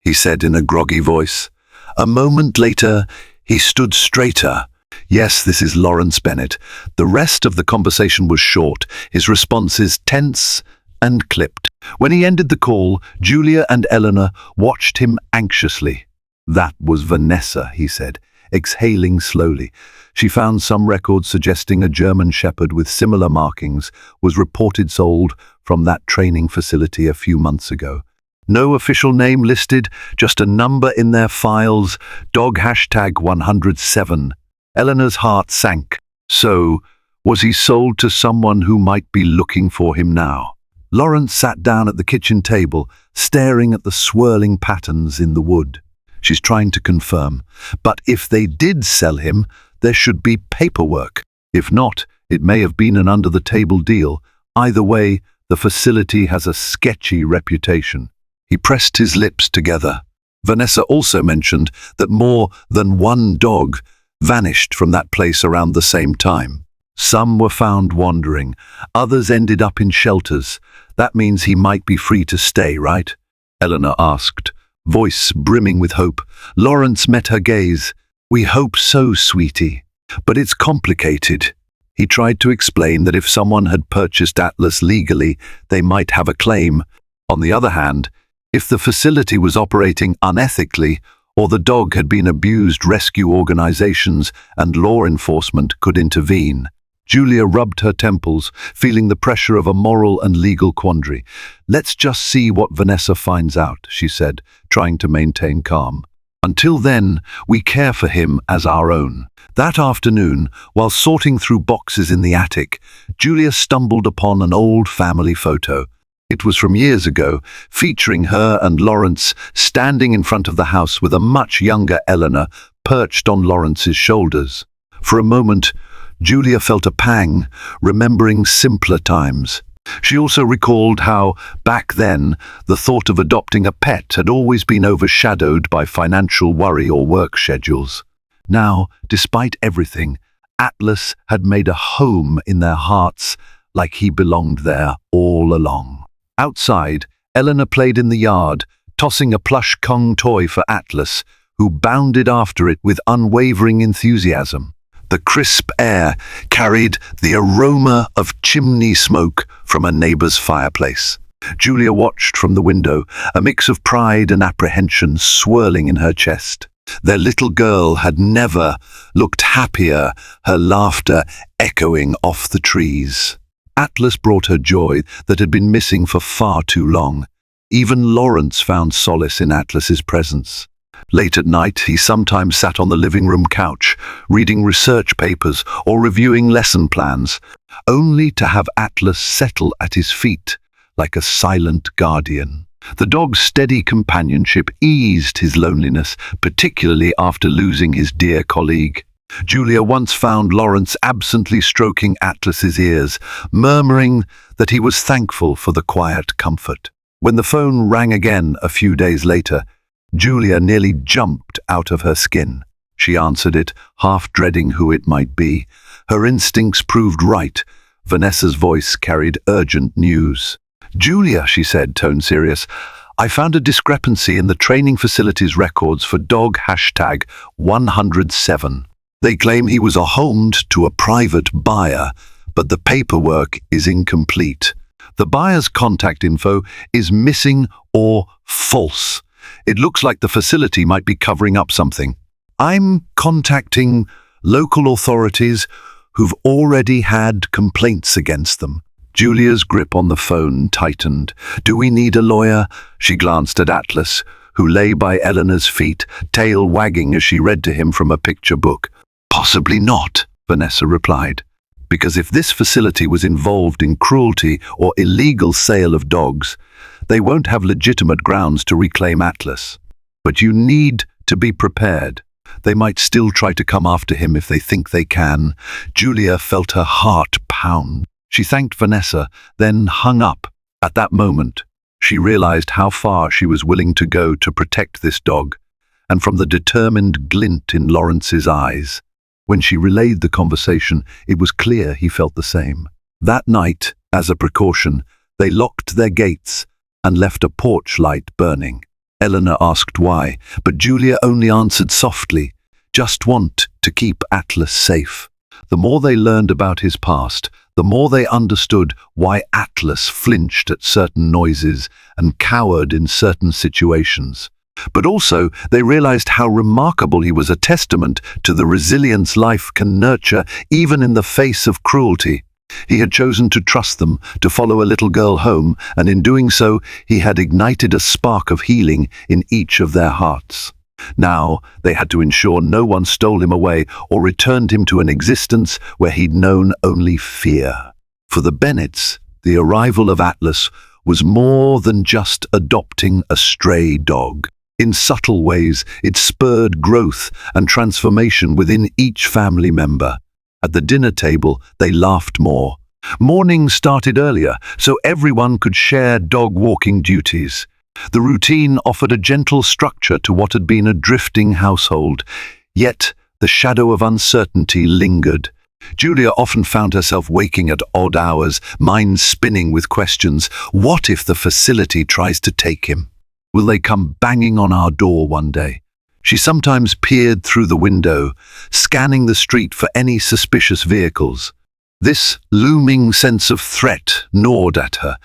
he said in a groggy voice. A moment later, he stood straighter. "Yes, this is Lawrence Bennett." The rest of the conversation was short, his responses tense and clipped. When he ended the call, Julia and Eleanor watched him anxiously. "That was Vanessa," he said, exhaling slowly. She found some records suggesting a German Shepherd with similar markings was reported sold from that training facility a few months ago. No official name listed, just a number in their files, dog #107. Eleanor's heart sank. So, was he sold to someone who might be looking for him now? Lawrence sat down at the kitchen table, staring at the swirling patterns in the wood. "She's trying to confirm. But if they did sell him, there should be paperwork. If not, it may have been an under-the-table deal. Either way, the facility has a sketchy reputation." He pressed his lips together. Vanessa also mentioned that more than one dog vanished from that place around the same time. Some were found wandering, others ended up in shelters. "That means he might be free to stay, right?" Eleanor asked, voice brimming with hope. Lawrence met her gaze. "We hope so, sweetie. But it's complicated." He tried to explain that if someone had purchased Atlas legally, they might have a claim. On the other hand, if the facility was operating unethically, or the dog had been abused, rescue organizations and law enforcement could intervene. Julia rubbed her temples, feeling the pressure of a moral and legal quandary. "Let's just see what Vanessa finds out," she said, trying to maintain calm. "Until then, we care for him as our own." That afternoon, while sorting through boxes in the attic, Julia stumbled upon an old family photo. It was from years ago, featuring her and Lawrence standing in front of the house with a much younger Eleanor perched on Lawrence's shoulders. For a moment, Julia felt a pang, remembering simpler times. She also recalled how, back then, the thought of adopting a pet had always been overshadowed by financial worry or work schedules. Now, despite everything, Atlas had made a home in their hearts, like he belonged there all along. Outside, Eleanor played in the yard, tossing a plush Kong toy for Atlas, who bounded after it with unwavering enthusiasm. The crisp air carried the aroma of chimney smoke from a neighbor's fireplace. Julia watched from the window, a mix of pride and apprehension swirling in her chest. Their little girl had never looked happier, her laughter echoing off the trees. Atlas brought her joy that had been missing for far too long. Even Lawrence found solace in Atlas's presence. Late at night, he sometimes sat on the living room couch, reading research papers or reviewing lesson plans, only to have Atlas settle at his feet like a silent guardian. The dog's steady companionship eased his loneliness, particularly after losing his dear colleague. Julia once found Lawrence absently stroking Atlas's ears, murmuring that he was thankful for the quiet comfort. When the phone rang again a few days later, Julia nearly jumped out of her skin. She answered it, half dreading who it might be. Her instincts proved right. Vanessa's voice carried urgent news. "Julia," she said, tone serious, "I found a discrepancy in the training facility's records for dog #107. They claim he was homed to a private buyer, but the paperwork is incomplete. The buyer's contact info is missing or false. It looks like the facility might be covering up something. I'm contacting local authorities who've already had complaints against them." Julia's grip on the phone tightened. "Do we need a lawyer?" She glanced at Atlas, who lay by Eleanor's feet, tail wagging as she read to him from a picture book. "Possibly not," Vanessa replied, "because if this facility was involved in cruelty or illegal sale of dogs, they won't have legitimate grounds to reclaim Atlas. But you need to be prepared. They might still try to come after him if they think they can. Julia felt her heart pound. She thanked Vanessa, then hung up. At that moment, she realized how far she was willing to go to protect this dog, and from the determined glint in Lawrence's eyes, when she relayed the conversation, it was clear he felt the same. That night, as a precaution, they locked their gates and left a porch light burning. Eleanor asked why, but Julia only answered softly, "Just want to keep Atlas safe." The more they learned about his past, the more they understood why Atlas flinched at certain noises and cowered in certain situations. But also, they realized how remarkable he was, a testament to the resilience life can nurture even in the face of cruelty. He had chosen to trust them, to follow a little girl home, and in doing so, he had ignited a spark of healing in each of their hearts. Now, they had to ensure no one stole him away or returned him to an existence where he'd known only fear. For the Bennets, the arrival of Atlas was more than just adopting a stray dog. In subtle ways, it spurred growth and transformation within each family member. At the dinner table, they laughed more. Mornings started earlier, so everyone could share dog-walking duties. The routine offered a gentle structure to what had been a drifting household, yet the shadow of uncertainty lingered. Julia often found herself waking at odd hours, mind spinning with questions. What if the facility tries to take him? Will they come banging on our door one day? She sometimes peered through the window, scanning the street for any suspicious vehicles. This looming sense of threat gnawed at her,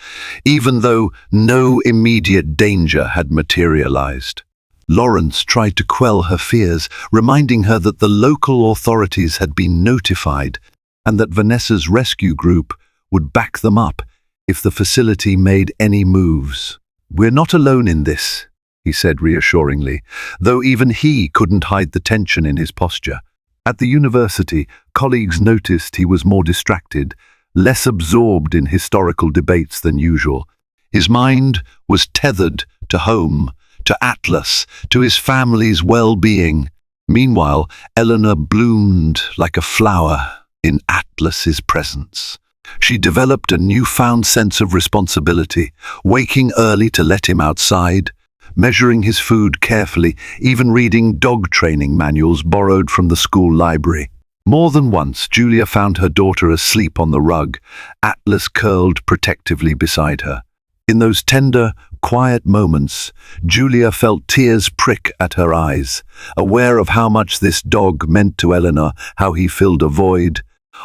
even though no immediate danger had materialized. Lawrence tried to quell her fears, reminding her that the local authorities had been notified and that Vanessa's rescue group would back them up if the facility made any moves. "We're not alone in this," he said reassuringly, though even he couldn't hide the tension in his posture. At the university, colleagues noticed he was more distracted, less absorbed in historical debates than usual. His mind was tethered to home, to Atlas, to his family's well-being. Meanwhile, Eleanor bloomed like a flower in Atlas's presence. She developed a newfound sense of responsibility, waking early to let him outside, measuring his food carefully, even reading dog training manuals borrowed from the school library. More than once, Julia found her daughter asleep on the rug, Atlas curled protectively beside her. In those tender, quiet moments, Julia felt tears prick at her eyes, aware of how much this dog meant to Eleanor, how he filled a void,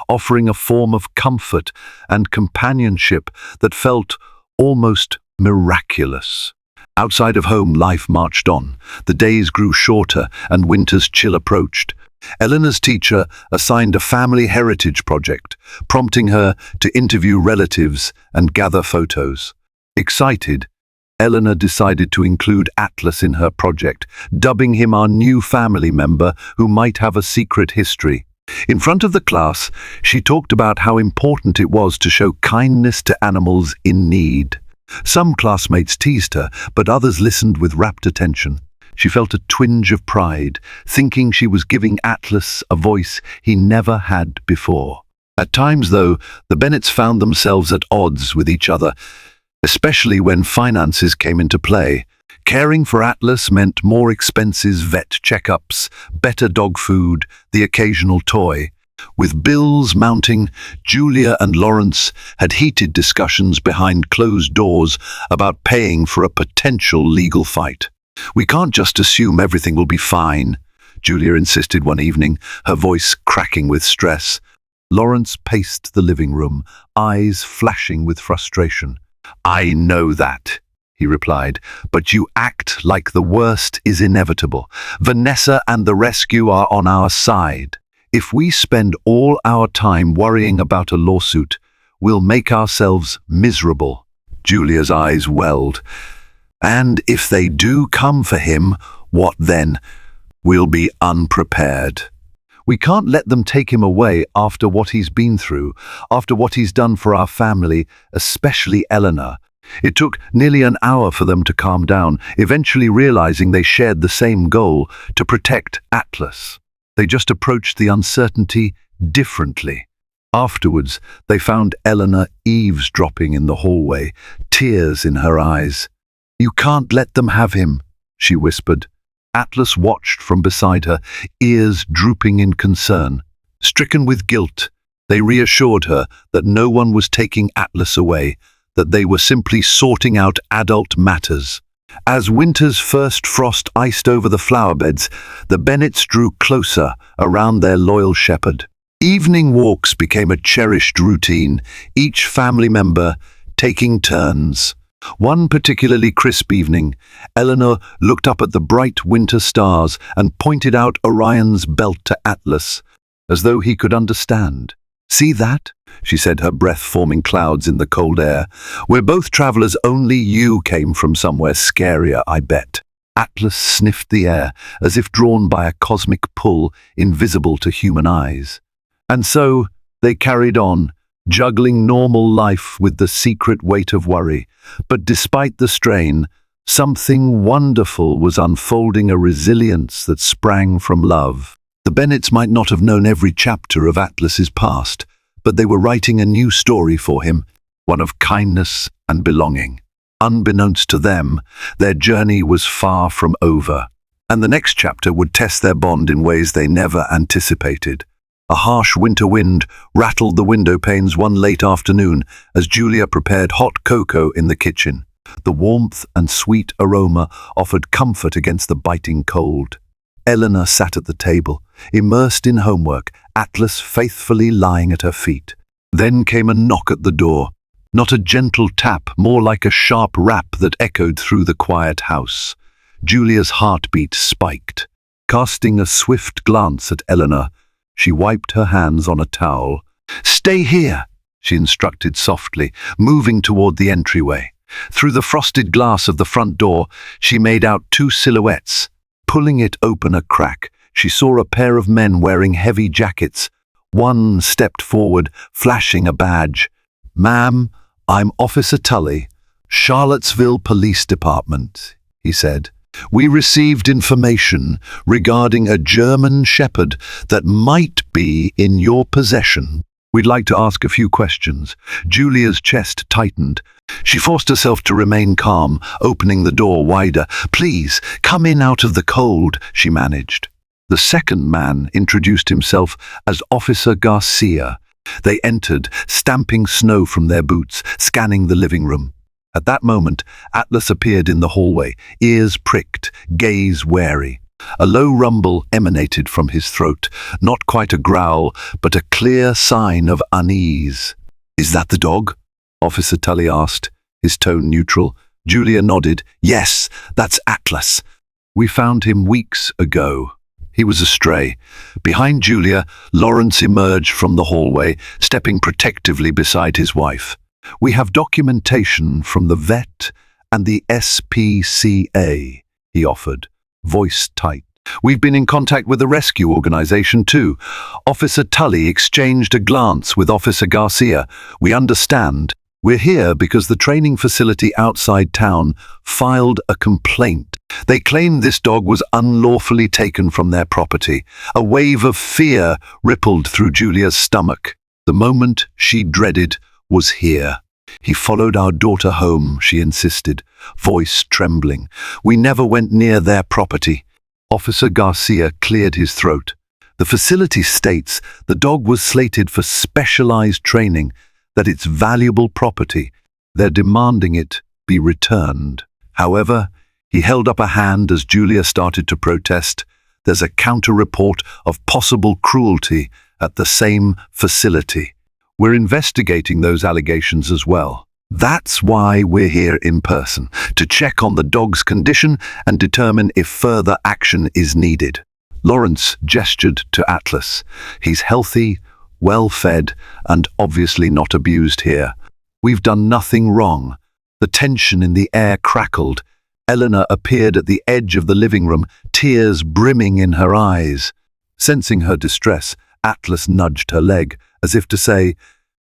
offering a form of comfort and companionship that felt almost miraculous. Outside of home, life marched on. The days grew shorter and winter's chill approached. Eleanor's teacher assigned a family heritage project, prompting her to interview relatives and gather photos. Excited, Eleanor decided to include Atlas in her project, dubbing him our new family member who might have a secret history. In front of the class, she talked about how important it was to show kindness to animals in need. Some classmates teased her, but others listened with rapt attention. She felt a twinge of pride, thinking she was giving Atlas a voice he never had before. At times, though, the Bennets found themselves at odds with each other, especially when finances came into play. Caring for Atlas meant more expenses, vet checkups, better dog food, the occasional toy. With bills mounting, Julia and Lawrence had heated discussions behind closed doors about paying for a potential legal fight. "We can't just assume everything will be fine," Julia insisted one evening, her voice cracking with stress. Lawrence paced the living room, eyes flashing with frustration. "I know that," he replied, "but you act like the worst is inevitable. Vanessa and the rescue are on our side. If we spend all our time worrying about a lawsuit, we'll make ourselves miserable." Julia's eyes welled. "And if they do come for him, what then? We'll be unprepared. We can't let them take him away after what he's been through, after what he's done for our family, especially Eleanor. It took nearly an hour for them to calm down, eventually realizing they shared the same goal, to protect Atlas. They just approached the uncertainty differently. Afterwards, they found Eleanor eavesdropping in the hallway, tears in her eyes. "You can't let them have him," she whispered. Atlas watched from beside her, ears drooping in concern. Stricken with guilt, they reassured her that no one was taking Atlas away, that they were simply sorting out adult matters. As winter's first frost iced over the flower beds, the Bennets drew closer around their loyal shepherd. Evening walks became a cherished routine, each family member taking turns. One particularly crisp evening, Eleanor looked up at the bright winter stars and pointed out Orion's belt to Atlas, as though he could understand. "See that?" she said, her breath forming clouds in the cold air. "We're both travelers, only you came from somewhere scarier, I bet." Atlas sniffed the air, as if drawn by a cosmic pull invisible to human eyes. And so they carried on, juggling normal life with the secret weight of worry. But despite the strain, something wonderful was unfolding, a resilience that sprang from love. The Bennets might not have known every chapter of Atlas's past, but they were writing a new story for him, one of kindness and belonging. Unbeknownst to them, their journey was far from over, and the next chapter would test their bond in ways they never anticipated. A harsh winter wind rattled the window panes one late afternoon as Julia prepared hot cocoa in the kitchen. The warmth and sweet aroma offered comfort against the biting cold. Eleanor sat at the table, immersed in homework, Atlas faithfully lying at her feet. Then came a knock at the door. Not a gentle tap, more like a sharp rap that echoed through the quiet house. Julia's heartbeat spiked. Casting a swift glance at Eleanor, she wiped her hands on a towel. "Stay here," she instructed softly, moving toward the entryway. Through the frosted glass of the front door, she made out two silhouettes. Pulling it open a crack, she saw a pair of men wearing heavy jackets. One stepped forward, flashing a badge. "Ma'am, I'm Officer Tully, Charlottesville Police Department," he said. "We received information regarding a German shepherd that might be in your possession. We'd like to ask a few questions." Julia's chest tightened. She forced herself to remain calm, opening the door wider. "Please, come in out of the cold," she managed. The second man introduced himself as Officer Garcia. They entered, stamping snow from their boots, scanning the living room. At that moment, Atlas appeared in the hallway, ears pricked, gaze wary. A low rumble emanated from his throat, not quite a growl, but a clear sign of unease. "Is that the dog?" Officer Tully asked, his tone neutral. Julia nodded. "Yes, that's Atlas. We found him weeks ago." He was a stray. Behind Julia, Lawrence emerged from the hallway, stepping protectively beside his wife. "We have documentation from the vet and the SPCA, he offered, voice tight. "We've been in contact with the rescue organization too." Officer Tully exchanged a glance with Officer Garcia. "We understand. We're here because the training facility outside town filed a complaint. They claimed this dog was unlawfully taken from their property." A wave of fear rippled through Julia's stomach. The moment she dreaded was here. "He followed our daughter home," she insisted, voice trembling. "We never went near their property." Officer Garcia cleared his throat. "The facility states the dog was slated for specialized training, that it's valuable property. They're demanding it be returned." However, he held up a hand as Julia started to protest. "There's a counter-report of possible cruelty at the same facility. We're investigating those allegations as well. That's why we're here in person, to check on the dog's condition and determine if further action is needed." Lawrence gestured to Atlas. "He's healthy, well-fed, and obviously not abused here. We've done nothing wrong." The tension in the air crackled. Eleanor appeared at the edge of the living room, tears brimming in her eyes. Sensing her distress, Atlas nudged her leg, as if to say,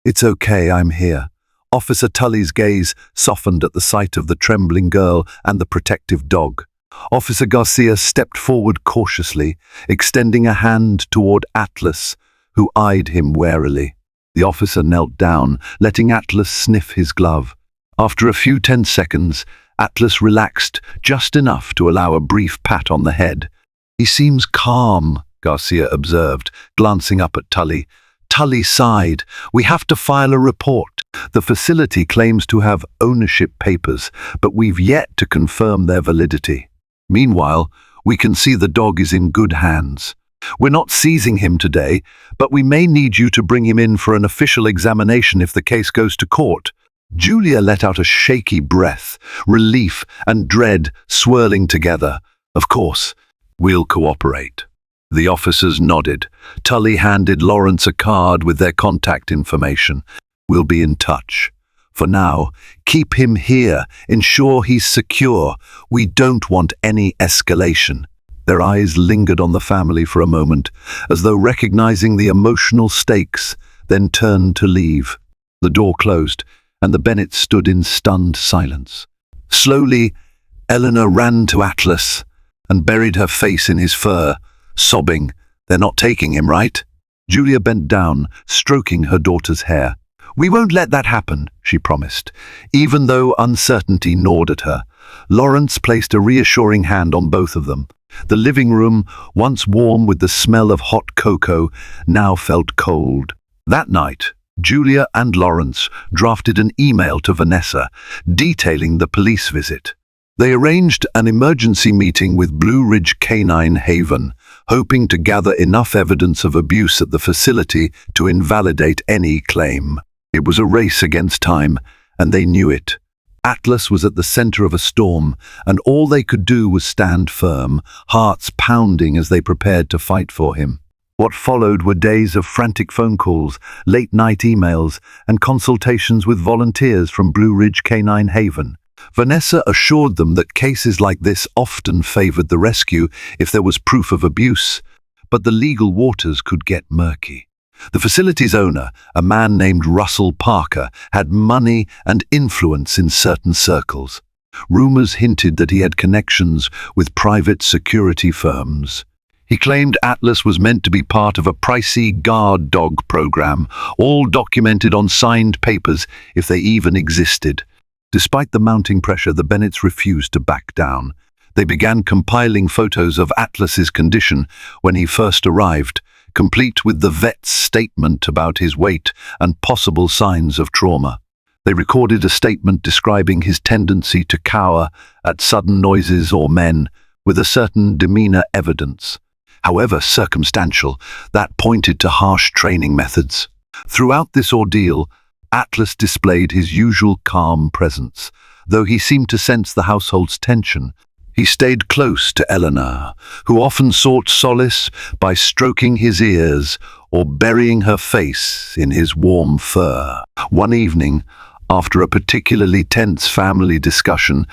"It's okay, I'm here." Officer Tully's gaze softened at the sight of the trembling girl and the protective dog. Officer Garcia stepped forward cautiously, extending a hand toward Atlas, who eyed him warily. The officer knelt down, letting Atlas sniff his glove. After a few tense seconds, Atlas relaxed just enough to allow a brief pat on the head. "He seems calm," Garcia observed, glancing up at Tully. Tully sighed. "We have to file a report. The facility claims to have ownership papers, but we've yet to confirm their validity. Meanwhile, we can see the dog is in good hands. We're not seizing him today, but we may need you to bring him in for an official examination if the case goes to court." Julia let out a shaky breath, relief and dread swirling together. "Of course, we'll cooperate." The officers nodded. Tully handed Lawrence a card with their contact information. "We'll be in touch. For now, keep him here. Ensure he's secure. We don't want any escalation." Their eyes lingered on the family for a moment, as though recognizing the emotional stakes, then turned to leave. The door closed, and the Bennetts stood in stunned silence. Slowly, Eleanor ran to Atlas and buried her face in his fur, sobbing, "They're not taking him, right?" Julia bent down, stroking her daughter's hair. "We won't let that happen," she promised, even though uncertainty gnawed at her. Lawrence placed a reassuring hand on both of them. The living room, once warm with the smell of hot cocoa, now felt cold. That night, Julia and Lawrence drafted an email to Vanessa, detailing the police visit. They arranged an emergency meeting with Blue Ridge Canine Haven, hoping to gather enough evidence of abuse at the facility to invalidate any claim. It was a race against time, and they knew it. Atlas was at the center of a storm, and all they could do was stand firm, hearts pounding as they prepared to fight for him. What followed were days of frantic phone calls, late-night emails, and consultations with volunteers from Blue Ridge Canine Haven. Vanessa assured them that cases like this often favored the rescue if there was proof of abuse, but the legal waters could get murky. The facility's owner, a man named Russell Parker, had money and influence in certain circles. Rumors hinted that he had connections with private security firms. He claimed Atlas was meant to be part of a pricey guard dog program, all documented on signed papers if they even existed. Despite the mounting pressure, the Bennetts refused to back down. They began compiling photos of Atlas's condition when he first arrived, complete with the vet's statement about his weight and possible signs of trauma. They recorded a statement describing his tendency to cower at sudden noises or men, with a certain demeanor evidence. However circumstantial, that pointed to harsh training methods. Throughout this ordeal, Atlas displayed his usual calm presence. Though he seemed to sense the household's tension, he stayed close to Eleanor, who often sought solace by stroking his ears or burying her face in his warm fur. One evening, after a particularly tense family discussion,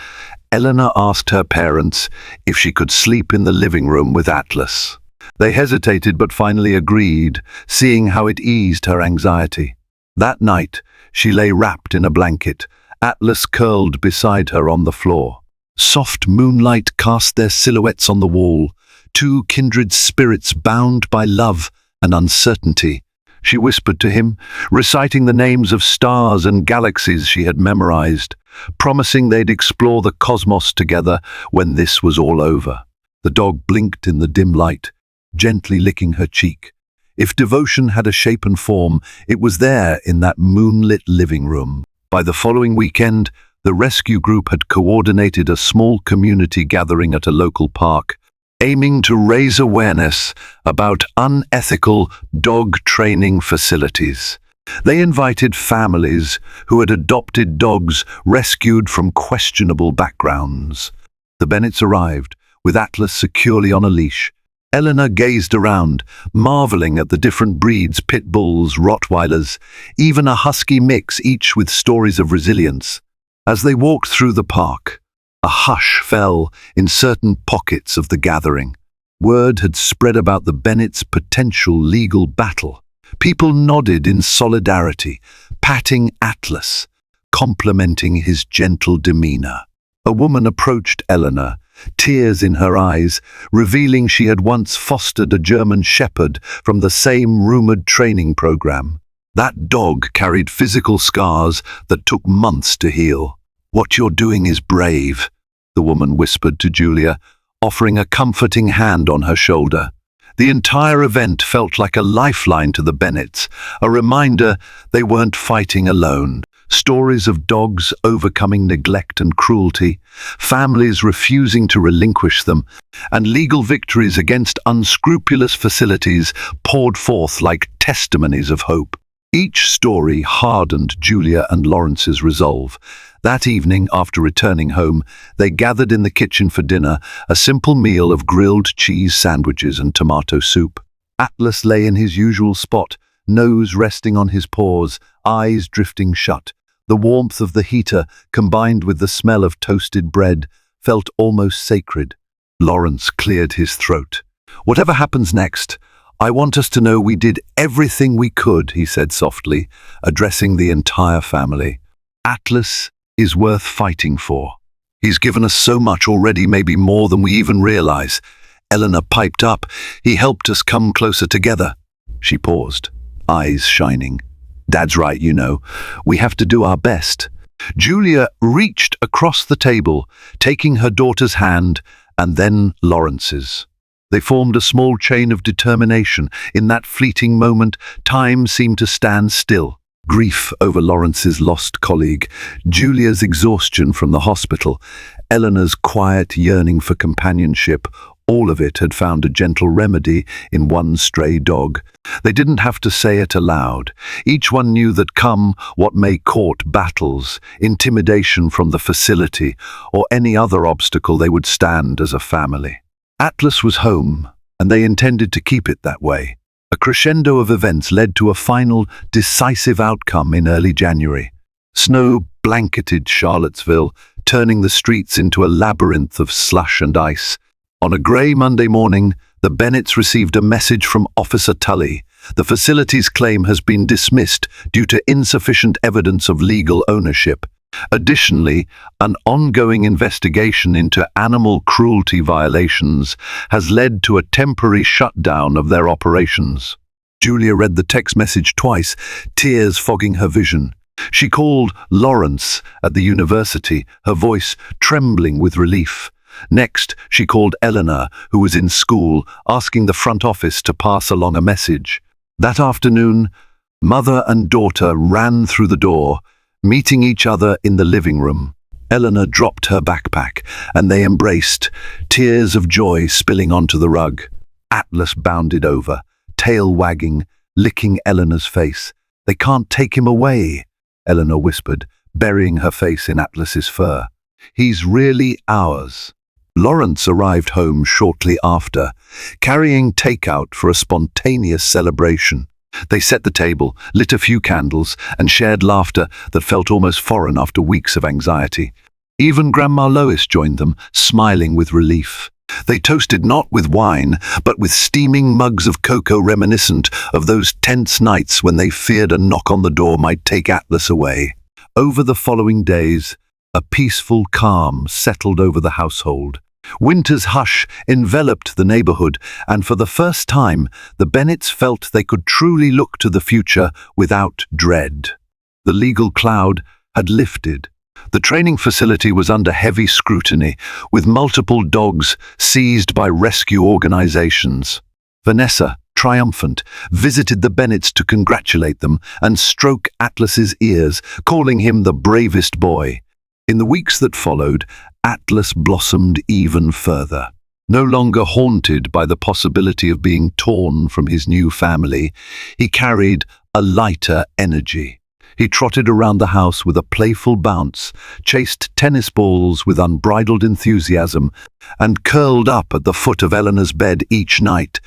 Eleanor asked her parents if she could sleep in the living room with Atlas. They hesitated but finally agreed, seeing how it eased her anxiety. That night, she lay wrapped in a blanket, Atlas curled beside her on the floor. Soft moonlight cast their silhouettes on the wall, two kindred spirits bound by love and uncertainty. She whispered to him, reciting the names of stars and galaxies she had memorized, promising they'd explore the cosmos together when this was all over. The dog blinked in the dim light, gently licking her cheek. If devotion had a shape and form, it was there in that moonlit living room. By the following weekend, the rescue group had coordinated a small community gathering at a local park, aiming to raise awareness about unethical dog training facilities. They invited families who had adopted dogs rescued from questionable backgrounds. The Bennetts arrived, with Atlas securely on a leash. Eleanor gazed around, marveling at the different breeds, pit bulls, Rottweilers, even a husky mix, each with stories of resilience. As they walked through the park, a hush fell in certain pockets of the gathering. Word had spread about the Bennetts' potential legal battle. People nodded in solidarity, patting Atlas, complementing his gentle demeanor. A woman approached Eleanor, tears in her eyes, revealing she had once fostered a German shepherd from the same rumored training program. That dog carried physical scars that took months to heal. "What you're doing is brave," the woman whispered to Julia, offering a comforting hand on her shoulder. The entire event felt like a lifeline to the Bennets, a reminder they weren't fighting alone. Stories of dogs overcoming neglect and cruelty, families refusing to relinquish them, and legal victories against unscrupulous facilities poured forth like testimonies of hope. Each story hardened Julia and Lawrence's resolve. That evening, after returning home, they gathered in the kitchen for dinner, a simple meal of grilled cheese sandwiches and tomato soup. Atlas lay in his usual spot, nose resting on his paws, eyes drifting shut. The warmth of the heater, combined with the smell of toasted bread, felt almost sacred. Lawrence cleared his throat. "Whatever happens next, I want us to know we did everything we could," he said softly, addressing the entire family. "Atlas is worth fighting for. He's given us so much already, maybe more than we even realize." Eleanor piped up. "He helped us come closer together." She paused, eyes shining. "Dad's right, you know. We have to do our best." Julia reached across the table, taking her daughter's hand and then Lawrence's. They formed a small chain of determination. In that fleeting moment, time seemed to stand still. Grief over Lawrence's lost colleague, Julia's exhaustion from the hospital, Eleanor's quiet yearning for companionship, all of it had found a gentle remedy in one stray dog. They didn't have to say it aloud. Each one knew that come what may, court battles, intimidation from the facility, or any other obstacle, they would stand as a family. Atlas was home, and they intended to keep it that way. A crescendo of events led to a final, decisive outcome in early January. Snow blanketed Charlottesville, turning the streets into a labyrinth of slush and ice. On a grey Monday morning, the Bennets received a message from Officer Tully. The facility's claim has been dismissed due to insufficient evidence of legal ownership. Additionally, an ongoing investigation into animal cruelty violations has led to a temporary shutdown of their operations. Julia read the text message twice, tears fogging her vision. She called Lawrence at the university, her voice trembling with relief. Next, she called Eleanor, who was in school, asking the front office to pass along a message. That afternoon, mother and daughter ran through the door, meeting each other in the living room. Eleanor dropped her backpack, and they embraced, tears of joy spilling onto the rug. Atlas bounded over, tail wagging, licking Eleanor's face. "They can't take him away," Eleanor whispered, burying her face in Atlas's fur. "He's really ours." Lawrence arrived home shortly after, carrying takeout for a spontaneous celebration. They set the table, lit a few candles, and shared laughter that felt almost foreign after weeks of anxiety. Even Grandma Lois joined them, smiling with relief. They toasted not with wine, but with steaming mugs of cocoa reminiscent of those tense nights when they feared a knock on the door might take Atlas away. Over the following days, a peaceful calm settled over the household. Winter's hush enveloped the neighborhood, and for the first time, the Bennets felt they could truly look to the future without dread. The legal cloud had lifted. The training facility was under heavy scrutiny, with multiple dogs seized by rescue organizations. Vanessa, triumphant, visited the Bennets to congratulate them and stroke Atlas's ears, calling him the bravest boy. In the weeks that followed, Atlas blossomed even further. No longer haunted by the possibility of being torn from his new family, he carried a lighter energy. He trotted around the house with a playful bounce, chased tennis balls with unbridled enthusiasm, and curled up at the foot of Eleanor's bed each night,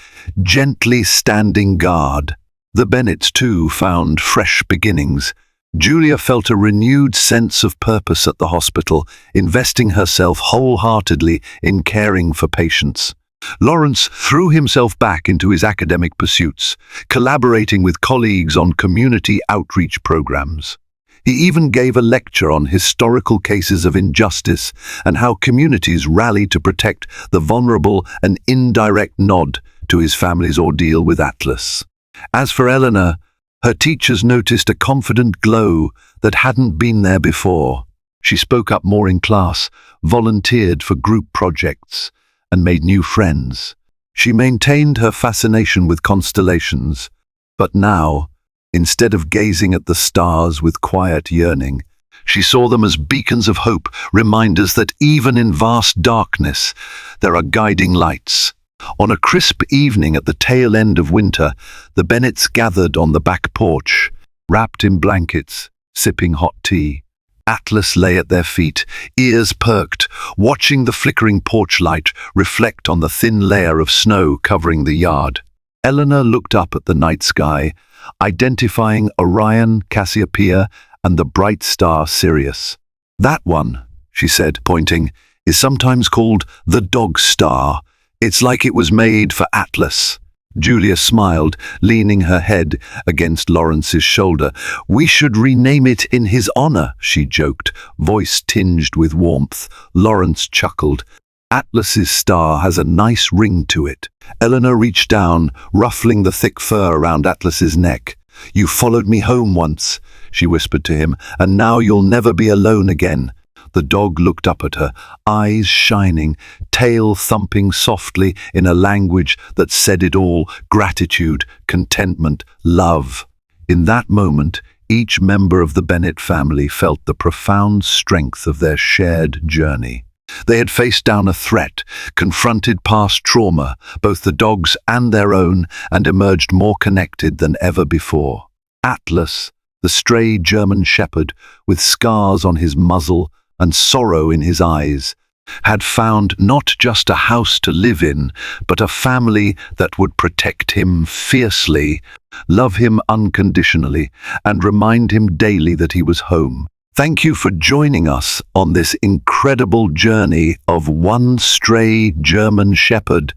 gently standing guard. The Bennets, too, found fresh beginnings. Julia felt a renewed sense of purpose at the hospital, investing herself wholeheartedly in caring for patients. Lawrence threw himself back into his academic pursuits, collaborating with colleagues on community outreach programs. He even gave a lecture on historical cases of injustice and how communities rally to protect the vulnerable, an indirect nod to his family's ordeal with Atlas. As for Eleanor, her teachers noticed a confident glow that hadn't been there before. She spoke up more in class, volunteered for group projects, and made new friends. She maintained her fascination with constellations, but now, instead of gazing at the stars with quiet yearning, she saw them as beacons of hope, reminders that even in vast darkness, there are guiding lights. On a crisp evening at the tail end of winter, the Bennets gathered on the back porch, wrapped in blankets, sipping hot tea. Atlas lay at their feet, ears perked, watching the flickering porch light reflect on the thin layer of snow covering the yard. Eleanor looked up at the night sky, identifying Orion, Cassiopeia, and the bright star Sirius. "That one," she said, pointing, "is sometimes called the dog star. It's like it was made for Atlas." Julia smiled, leaning her head against Lawrence's shoulder. "We should rename it in his honor," she joked, voice tinged with warmth. Lawrence chuckled. "Atlas's star has a nice ring to it." Eleanor reached down, ruffling the thick fur around Atlas's neck. "You followed me home once," she whispered to him, "and now you'll never be alone again." The dog looked up at her, eyes shining, tail thumping softly in a language that said it all: gratitude, contentment, love. In that moment, each member of the Bennet family felt the profound strength of their shared journey. They had faced down a threat, confronted past trauma, both the dog's and their own, and emerged more connected than ever before. Atlas, the stray German shepherd, with scars on his muzzle and sorrow in his eyes, had found not just a house to live in, but a family that would protect him fiercely, love him unconditionally, and remind him daily that he was home. Thank you for joining us on this incredible journey of one stray German shepherd,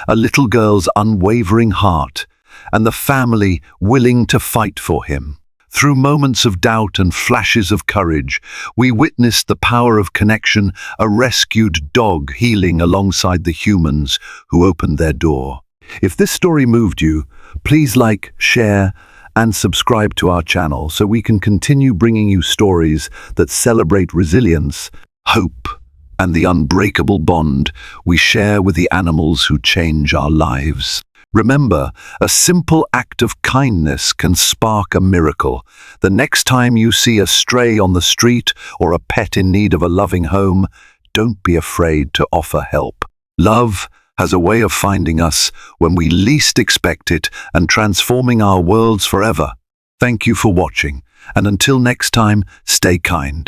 a little girl's unwavering heart, and the family willing to fight for him. Through moments of doubt and flashes of courage, we witnessed the power of connection, a rescued dog healing alongside the humans who opened their door. If this story moved you, please like, share, and subscribe to our channel so we can continue bringing you stories that celebrate resilience, hope, and the unbreakable bond we share with the animals who change our lives. Remember, a simple act of kindness can spark a miracle. The next time you see a stray on the street or a pet in need of a loving home, don't be afraid to offer help. Love has a way of finding us when we least expect it and transforming our worlds forever. Thank you for watching, and until next time, stay kind.